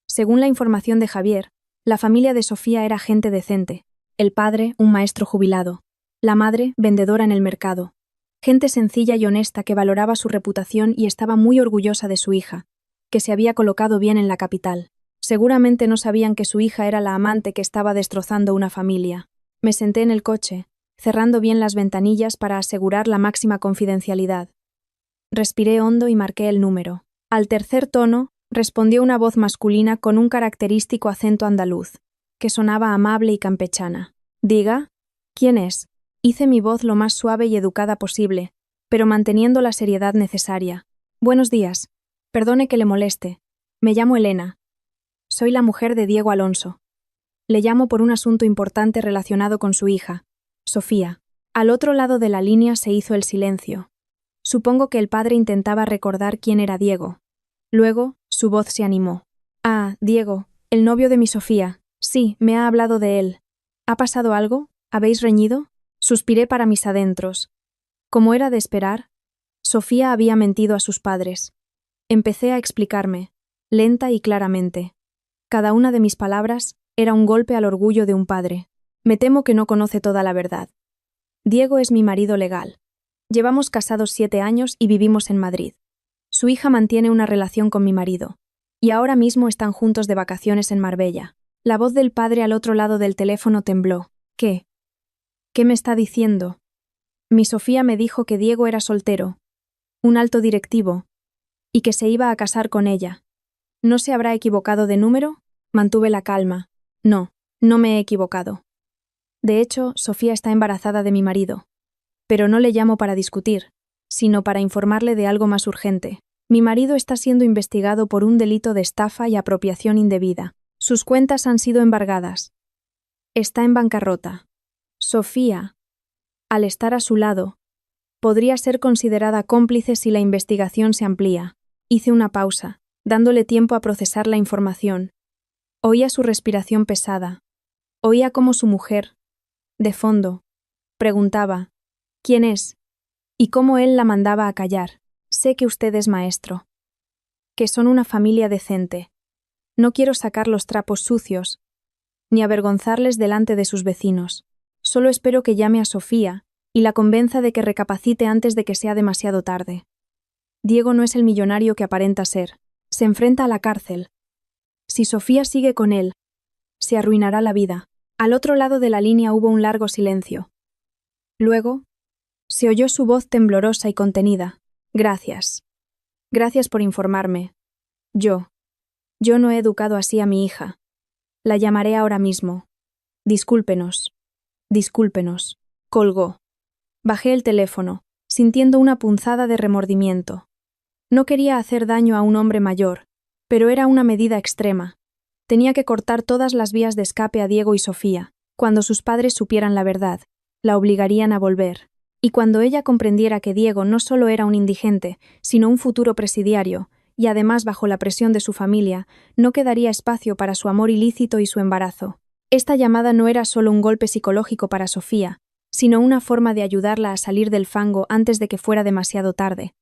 Según la información de Javier, la familia de Sofía era gente decente. El padre, un maestro jubilado. La madre, vendedora en el mercado. Gente sencilla y honesta que valoraba su reputación y estaba muy orgullosa de su hija, que se había colocado bien en la capital. Seguramente no sabían que su hija era la amante que estaba destrozando una familia. Me senté en el coche, cerrando bien las ventanillas para asegurar la máxima confidencialidad. Respiré hondo y marqué el número. Al tercer tono, respondió una voz masculina con un característico acento andaluz, que sonaba amable y campechana. «Diga, ¿quién es?». Hice mi voz lo más suave y educada posible, pero manteniendo la seriedad necesaria. «Buenos días. Perdone que le moleste. Me llamo Elena. Soy la mujer de Diego Alonso. Le llamo por un asunto importante relacionado con su hija, Sofía». Al otro lado de la línea se hizo el silencio. Supongo que el padre intentaba recordar quién era Diego. Luego, su voz se animó. «Ah, Diego, el novio de mi Sofía. Sí, me ha hablado de él. ¿Ha pasado algo? ¿Habéis reñido?». Suspiré para mis adentros. Como era de esperar, Sofía había mentido a sus padres. Empecé a explicarme, lenta y claramente. Cada una de mis palabras era un golpe al orgullo de un padre. Me temo que no conoce toda la verdad. Diego es mi marido legal. Llevamos casados 7 años y vivimos en Madrid. Su hija mantiene una relación con mi marido, y ahora mismo están juntos de vacaciones en Marbella. La voz del padre al otro lado del teléfono tembló. ¿Qué? ¿Qué me está diciendo? Mi Sofía me dijo que Diego era soltero, un alto directivo, y que se iba a casar con ella. ¿No se habrá equivocado de número? Mantuve la calma. No, no me he equivocado. De hecho, Sofía está embarazada de mi marido. Pero no le llamo para discutir, sino para informarle de algo más urgente. Mi marido está siendo investigado por un delito de estafa y apropiación indebida. Sus cuentas han sido embargadas. Está en bancarrota. Sofía, al estar a su lado, podría ser considerada cómplice si la investigación se amplía. Hice una pausa, dándole tiempo a procesar la información. Oía su respiración pesada. Oía cómo su mujer, de fondo, Preguntaba, ¿quién es? Y cómo él la mandaba a callar. Sé que usted es maestro. Que son una familia decente. No quiero sacar los trapos sucios, ni avergonzarles delante de sus vecinos. Solo espero que llame a Sofía y la convenza de que recapacite antes de que sea demasiado tarde. Diego no es el millonario que aparenta ser. Se enfrenta a la cárcel. Si Sofía sigue con él, se arruinará la vida. Al otro lado de la línea hubo un largo silencio. Luego, se oyó su voz temblorosa y contenida. Gracias. Gracias por informarme. Yo no he educado así a mi hija. La llamaré ahora mismo. Discúlpenos. Discúlpenos. Colgó. Bajé el teléfono, sintiendo una punzada de remordimiento. No quería hacer daño a un hombre mayor, pero era una medida extrema. Tenía que cortar todas las vías de escape a Diego y Sofía. Cuando sus padres supieran la verdad, la obligarían a volver. Y cuando ella comprendiera que Diego no solo era un indigente, sino un futuro presidiario, y además bajo la presión de su familia, no quedaría espacio para su amor ilícito y su embarazo. Esta llamada no era solo un golpe psicológico para Sofía, sino una forma de ayudarla a salir del fango antes de que fuera demasiado tarde.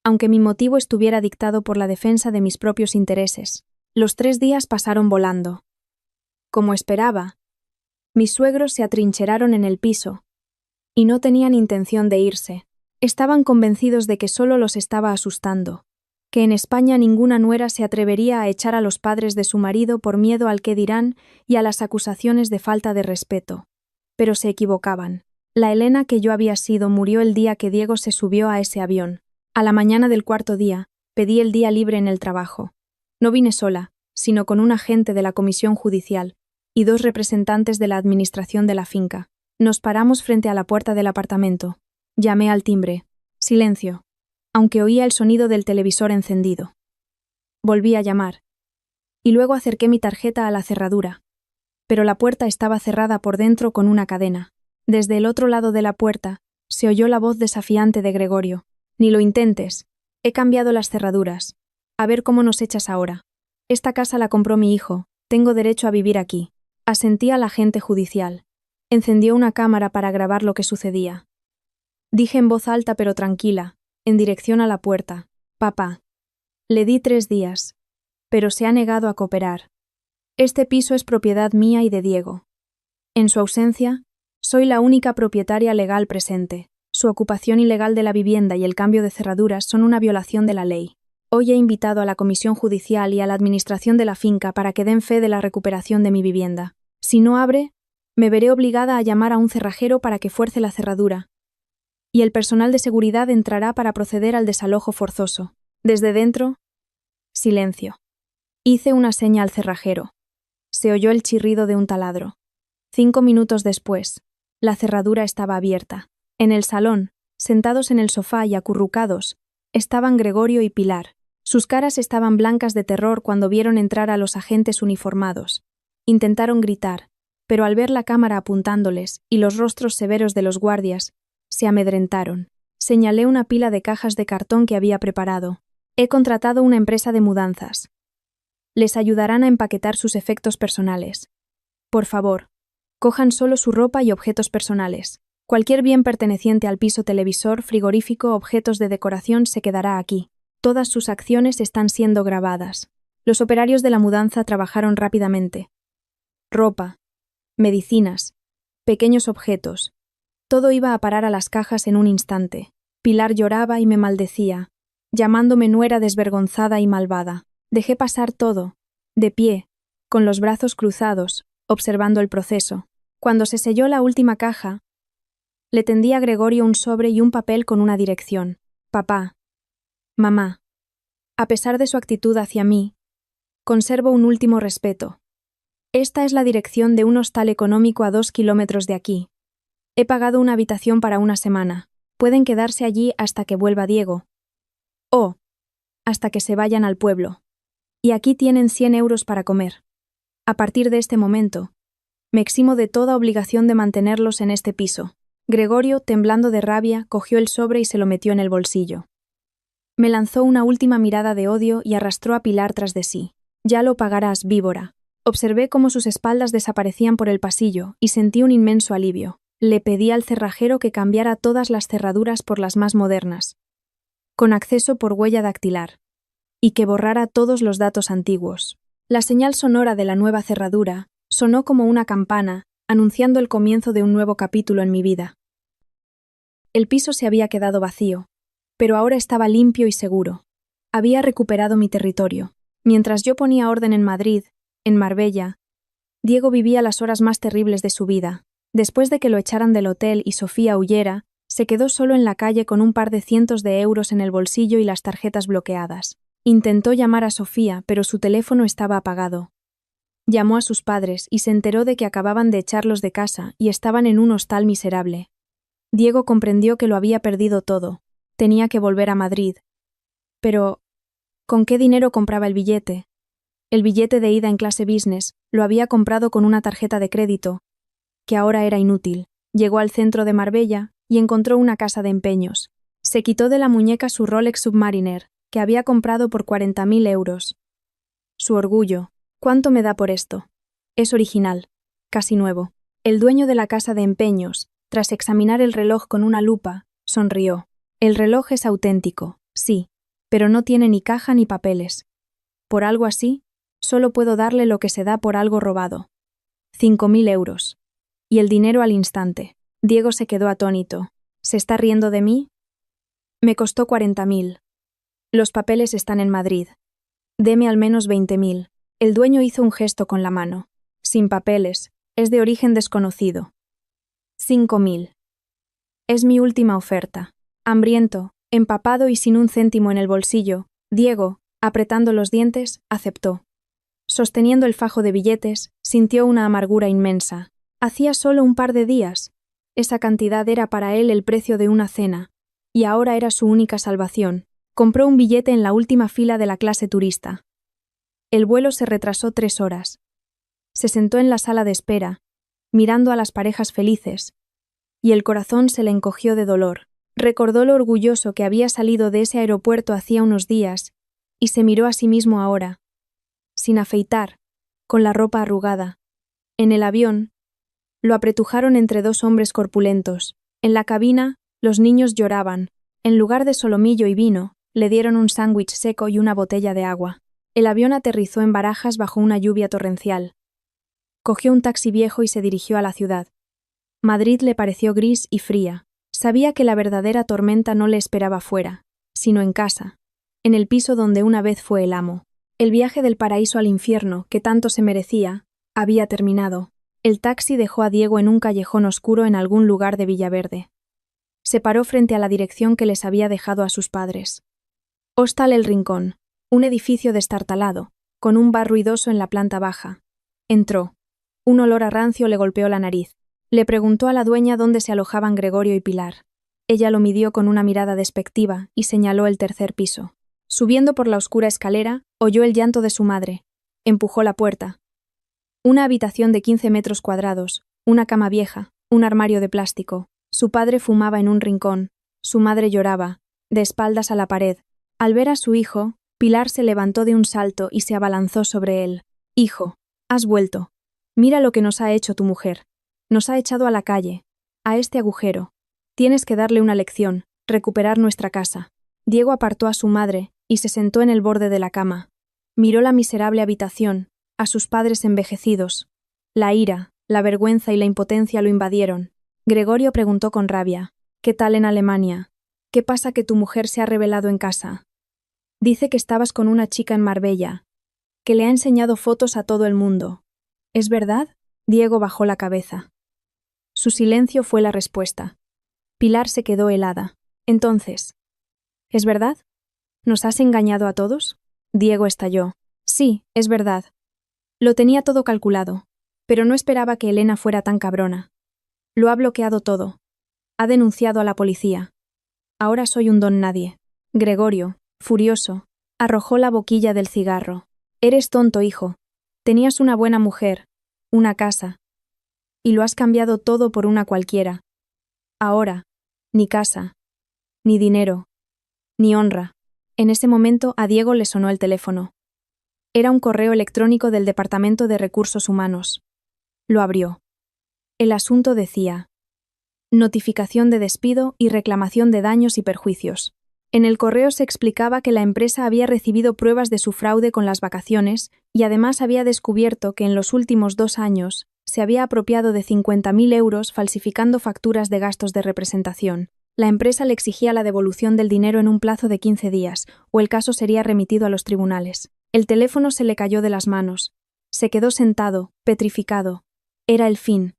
Aunque mi motivo estuviera dictado por la defensa de mis propios intereses, los 3 días pasaron volando. Como esperaba, mis suegros se atrincheraron en el piso, y no tenían intención de irse. Estaban convencidos de que solo los estaba asustando, que en España ninguna nuera se atrevería a echar a los padres de su marido por miedo al qué dirán y a las acusaciones de falta de respeto. Pero se equivocaban. La Elena que yo había sido murió el día que Diego se subió a ese avión. A la mañana del 4.º día, pedí el día libre en el trabajo. No vine sola, sino con un agente de la comisión judicial y 2 representantes de la administración de la finca. Nos paramos frente a la puerta del apartamento. Llamé al timbre. Silencio, aunque oía el sonido del televisor encendido. Volví a llamar. Y luego acerqué mi tarjeta a la cerradura. Pero la puerta estaba cerrada por dentro con una cadena. Desde el otro lado de la puerta, se oyó la voz desafiante de Gregorio. Ni lo intentes. He cambiado las cerraduras. A ver cómo nos echas ahora. Esta casa la compró mi hijo. Tengo derecho a vivir aquí. Asentí al agente judicial. Encendió una cámara para grabar lo que sucedía. Dije en voz alta pero tranquila, en dirección a la puerta: Papá. Le di 3 días, pero se ha negado a cooperar. Este piso es propiedad mía y de Diego. En su ausencia, soy la única propietaria legal presente. Su ocupación ilegal de la vivienda y el cambio de cerraduras son una violación de la ley. Hoy he invitado a la comisión judicial y a la administración de la finca para que den fe de la recuperación de mi vivienda. Si no abre, me veré obligada a llamar a un cerrajero para que fuerce la cerradura. Y el personal de seguridad entrará para proceder al desalojo forzoso. Desde dentro, silencio. Hice una seña al cerrajero. Se oyó el chirrido de un taladro. 5 minutos después, la cerradura estaba abierta. En el salón, sentados en el sofá y acurrucados, estaban Gregorio y Pilar. Sus caras estaban blancas de terror cuando vieron entrar a los agentes uniformados. Intentaron gritar, pero al ver la cámara apuntándoles y los rostros severos de los guardias, se amedrentaron. Señalé una pila de cajas de cartón que había preparado. He contratado una empresa de mudanzas. Les ayudarán a empaquetar sus efectos personales. Por favor, cojan solo su ropa y objetos personales. Cualquier bien perteneciente al piso, televisor, frigorífico, objetos de decoración, se quedará aquí. Todas sus acciones están siendo grabadas. Los operarios de la mudanza trabajaron rápidamente. Ropa, medicinas, pequeños objetos. Todo iba a parar a las cajas en un instante. Pilar lloraba y me maldecía, llamándome nuera desvergonzada y malvada. Dejé pasar todo, de pie, con los brazos cruzados, observando el proceso. Cuando se selló la última caja, le tendí a Gregorio un sobre y un papel con una dirección. Papá. Mamá. A pesar de su actitud hacia mí, conservo un último respeto. Esta es la dirección de un hostal económico a 2 kilómetros de aquí. He pagado una habitación para una semana. Pueden quedarse allí hasta que vuelva Diego. O hasta que se vayan al pueblo. Y aquí tienen 100 euros para comer. A partir de este momento, me eximo de toda obligación de mantenerlos en este piso. Gregorio, temblando de rabia, cogió el sobre y se lo metió en el bolsillo. Me lanzó una última mirada de odio y arrastró a Pilar tras de sí. Ya lo pagarás, víbora. Observé cómo sus espaldas desaparecían por el pasillo y sentí un inmenso alivio. Le pedí al cerrajero que cambiara todas las cerraduras por las más modernas, con acceso por huella dactilar, y que borrara todos los datos antiguos. La señal sonora de la nueva cerradura sonó como una campana, anunciando el comienzo de un nuevo capítulo en mi vida. El piso se había quedado vacío, pero ahora estaba limpio y seguro. Había recuperado mi territorio. Mientras yo ponía orden en Madrid, en Marbella, Diego vivía las horas más terribles de su vida. Después de que lo echaran del hotel y Sofía huyera, se quedó solo en la calle con un par de cientos de euros en el bolsillo y las tarjetas bloqueadas. Intentó llamar a Sofía, pero su teléfono estaba apagado. Llamó a sus padres y se enteró de que acababan de echarlos de casa y estaban en un hostal miserable. Diego comprendió que lo había perdido todo. Tenía que volver a Madrid. Pero, ¿con qué dinero compraba el billete? El billete de ida en clase business lo había comprado con una tarjeta de crédito, que ahora era inútil. Llegó al centro de Marbella y encontró una casa de empeños. Se quitó de la muñeca su Rolex Submariner, que había comprado por 40.000 euros. Su orgullo. ¿Cuánto me da por esto? Es original, casi nuevo. El dueño de la casa de empeños, tras examinar el reloj con una lupa, sonrió. El reloj es auténtico, sí, pero no tiene ni caja ni papeles. Por algo así, solo puedo darle lo que se da por algo robado. 5.000 euros. Y el dinero al instante. Diego se quedó atónito. ¿Se está riendo de mí? Me costó 40.000. Los papeles están en Madrid. Deme al menos 20.000. El dueño hizo un gesto con la mano. Sin papeles. Es de origen desconocido. 5.000. Es mi última oferta. Hambriento, empapado y sin un céntimo en el bolsillo, Diego, apretando los dientes, aceptó. Sosteniendo el fajo de billetes, sintió una amargura inmensa. Hacía solo un par de días. Esa cantidad era para él el precio de una cena, y ahora era su única salvación. Compró un billete en la última fila de la clase turista. El vuelo se retrasó 3 horas. Se sentó en la sala de espera, mirando a las parejas felices, y el corazón se le encogió de dolor. Recordó lo orgulloso que había salido de ese aeropuerto hacía unos días, y se miró a sí mismo ahora, sin afeitar, con la ropa arrugada. En el avión, lo apretujaron entre 2 hombres corpulentos. En la cabina, los niños lloraban. En lugar de solomillo y vino, le dieron un sándwich seco y una botella de agua. El avión aterrizó en Barajas bajo una lluvia torrencial. Cogió un taxi viejo y se dirigió a la ciudad. Madrid le pareció gris y fría. Sabía que la verdadera tormenta no le esperaba fuera, sino en casa, en el piso donde una vez fue el amo. El viaje del paraíso al infierno, que tanto se merecía, había terminado. El taxi dejó a Diego en un callejón oscuro en algún lugar de Villaverde. Se paró frente a la dirección que les había dejado a sus padres. Hostal El Rincón, un edificio destartalado, con un bar ruidoso en la planta baja. Entró. Un olor a rancio le golpeó la nariz. Le preguntó a la dueña dónde se alojaban Gregorio y Pilar. Ella lo midió con una mirada despectiva y señaló el 3er piso. Subiendo por la oscura escalera, oyó el llanto de su madre. Empujó la puerta. Una habitación de 15 metros cuadrados, una cama vieja, un armario de plástico. Su padre fumaba en un rincón. Su madre lloraba, de espaldas a la pared. Al ver a su hijo, Pilar se levantó de un salto y se abalanzó sobre él. «Hijo, has vuelto. Mira lo que nos ha hecho tu mujer. Nos ha echado a la calle, a este agujero. Tienes que darle una lección, recuperar nuestra casa». Diego apartó a su madre y se sentó en el borde de la cama. Miró la miserable habitación, a sus padres envejecidos. La ira, la vergüenza y la impotencia lo invadieron. Gregorio preguntó con rabia: «¿Qué tal en Alemania? ¿Qué pasa que tu mujer se ha rebelado en casa? Dice que estabas con una chica en Marbella, que le ha enseñado fotos a todo el mundo. ¿Es verdad?» Diego bajó la cabeza. Su silencio fue la respuesta. Pilar se quedó helada. Entonces, ¿es verdad? ¿Nos has engañado a todos? Diego estalló. Sí, es verdad. Lo tenía todo calculado, pero no esperaba que Elena fuera tan cabrona. Lo ha bloqueado todo. Ha denunciado a la policía. Ahora soy un don nadie. Gregorio, furioso, arrojó la boquilla del cigarro. Eres tonto, hijo. Tenías una buena mujer, una casa, y lo has cambiado todo por una cualquiera. Ahora, ni casa, ni dinero, ni honra. En ese momento a Diego le sonó el teléfono. Era un correo electrónico del Departamento de Recursos Humanos. Lo abrió. El asunto decía: notificación de despido y reclamación de daños y perjuicios. En el correo se explicaba que la empresa había recibido pruebas de su fraude con las vacaciones y además había descubierto que en los últimos 2 años se había apropiado de 50.000 euros falsificando facturas de gastos de representación. La empresa le exigía la devolución del dinero en un plazo de 15 días, o el caso sería remitido a los tribunales. El teléfono se le cayó de las manos. Se quedó sentado, petrificado. Era el fin.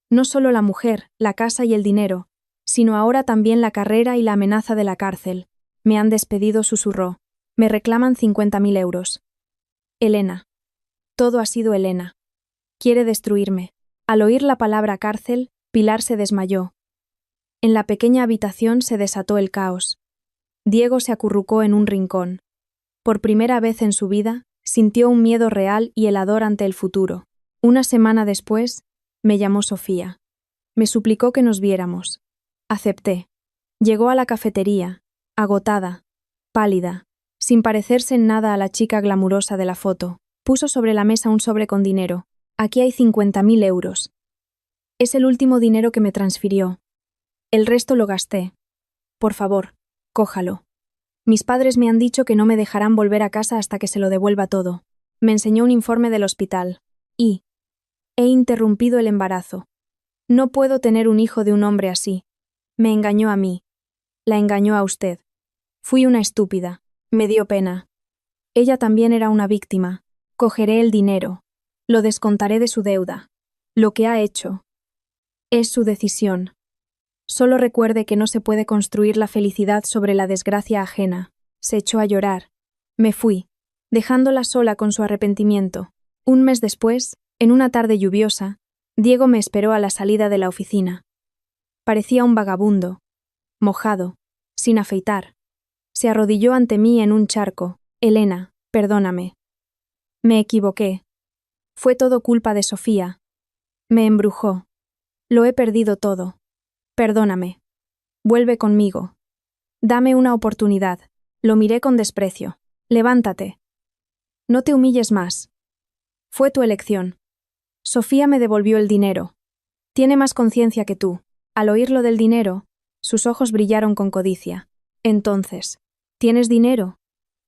No solo la mujer, la casa y el dinero, sino ahora también la carrera y la amenaza de la cárcel. Me han despedido, susurró. Me reclaman 50.000 euros. Elena. Todo ha sido Elena. Quiere destruirme. Al oír la palabra cárcel, Pilar se desmayó. En la pequeña habitación se desató el caos. Diego se acurrucó en un rincón. Por primera vez en su vida, sintió un miedo real y helador ante el futuro. Una semana después, me llamó Sofía. Me suplicó que nos viéramos. Acepté. Llegó a la cafetería, agotada, pálida, sin parecerse en nada a la chica glamurosa de la foto. Puso sobre la mesa un sobre con dinero. Aquí hay 50.000 euros. Es el último dinero que me transfirió. El resto lo gasté. Por favor, cójalo. Mis padres me han dicho que no me dejarán volver a casa hasta que se lo devuelva todo. Me enseñó un informe del hospital. Y he interrumpido el embarazo. No puedo tener un hijo de un hombre así. Me engañó a mí. La engañó a usted. Fui una estúpida. Me dio pena. Ella también era una víctima. Cogeré el dinero. Lo descontaré de su deuda. Lo que ha hecho es su decisión. Solo recuerde que no se puede construir la felicidad sobre la desgracia ajena. Se echó a llorar. Me fui, dejándola sola con su arrepentimiento. Un mes después, en una tarde lluviosa, Diego me esperó a la salida de la oficina. Parecía un vagabundo, mojado, sin afeitar. Se arrodilló ante mí en un charco. Elena, perdóname. Me equivoqué. Fue todo culpa de Sofía. Me embrujó. Lo he perdido todo. Perdóname. Vuelve conmigo. Dame una oportunidad. Lo miré con desprecio. Levántate. No te humilles más. Fue tu elección. Sofía me devolvió el dinero. Tiene más conciencia que tú. Al oír lo del dinero, sus ojos brillaron con codicia. Entonces, ¿tienes dinero?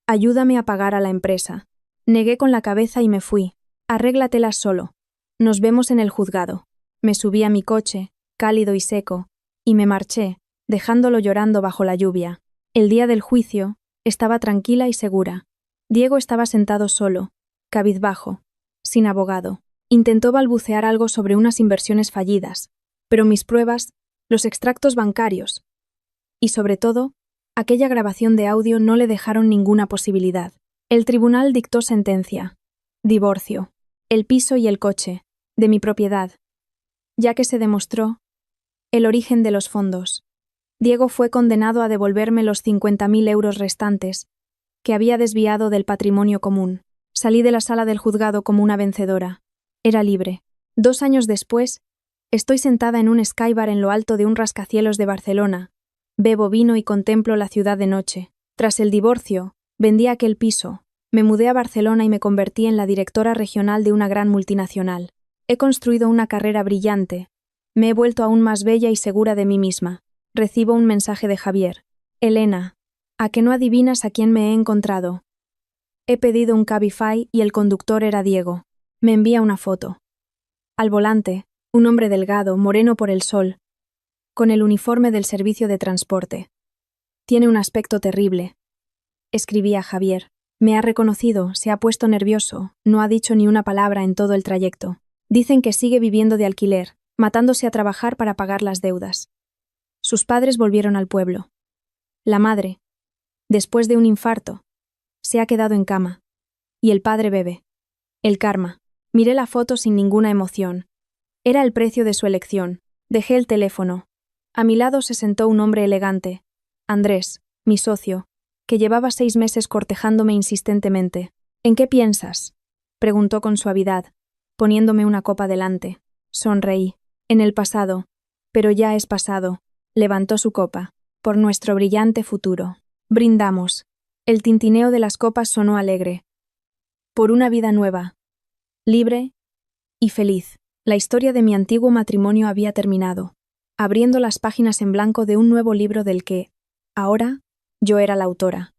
Ayúdame a pagar a la empresa. Negué con la cabeza y me fui. Arréglatelas solo. Nos vemos en el juzgado. Me subí a mi coche, cálido y seco, y me marché, dejándolo llorando bajo la lluvia. El día del juicio, estaba tranquila y segura. Diego estaba sentado solo, cabizbajo, sin abogado. Intentó balbucear algo sobre unas inversiones fallidas, pero mis pruebas, los extractos bancarios y, sobre todo, aquella grabación de audio no le dejaron ninguna posibilidad. El tribunal dictó sentencia. Divorcio. El piso y el coche, de mi propiedad. Ya que se demostró el origen de los fondos. Diego fue condenado a devolverme los 50.000 euros restantes, que había desviado del patrimonio común. Salí de la sala del juzgado como una vencedora. Era libre. 2 años después, estoy sentada en un skybar en lo alto de un rascacielos de Barcelona. Bebo vino y contemplo la ciudad de noche. Tras el divorcio, vendí aquel piso, me mudé a Barcelona y me convertí en la directora regional de una gran multinacional. He construido una carrera brillante. Me he vuelto aún más bella y segura de mí misma. Recibo un mensaje de Javier. Elena, ¿a que no adivinas a quién me he encontrado? He pedido un Cabify y el conductor era Diego. Me envía una foto. Al volante, un hombre delgado, moreno por el sol, con el uniforme del servicio de transporte. Tiene un aspecto terrible. Escribí a Javier. Me ha reconocido, se ha puesto nervioso, no ha dicho ni una palabra en todo el trayecto. Dicen que sigue viviendo de alquiler, matándose a trabajar para pagar las deudas. Sus padres volvieron al pueblo. La madre, después de un infarto, se ha quedado en cama. Y el padre bebe. El karma. Miré la foto sin ninguna emoción. Era el precio de su elección. Dejé el teléfono. A mi lado se sentó un hombre elegante. Andrés, mi socio, que llevaba 6 meses cortejándome insistentemente. ¿En qué piensas?, preguntó con suavidad, poniéndome una copa delante. Sonreí. En el pasado. Pero ya es pasado. Levantó su copa. Por nuestro brillante futuro. Brindamos. El tintineo de las copas sonó alegre. Por una vida nueva. Libre y feliz. La historia de mi antiguo matrimonio había terminado. abriendo las páginas en blanco de un nuevo libro del que, ahora, yo era la autora.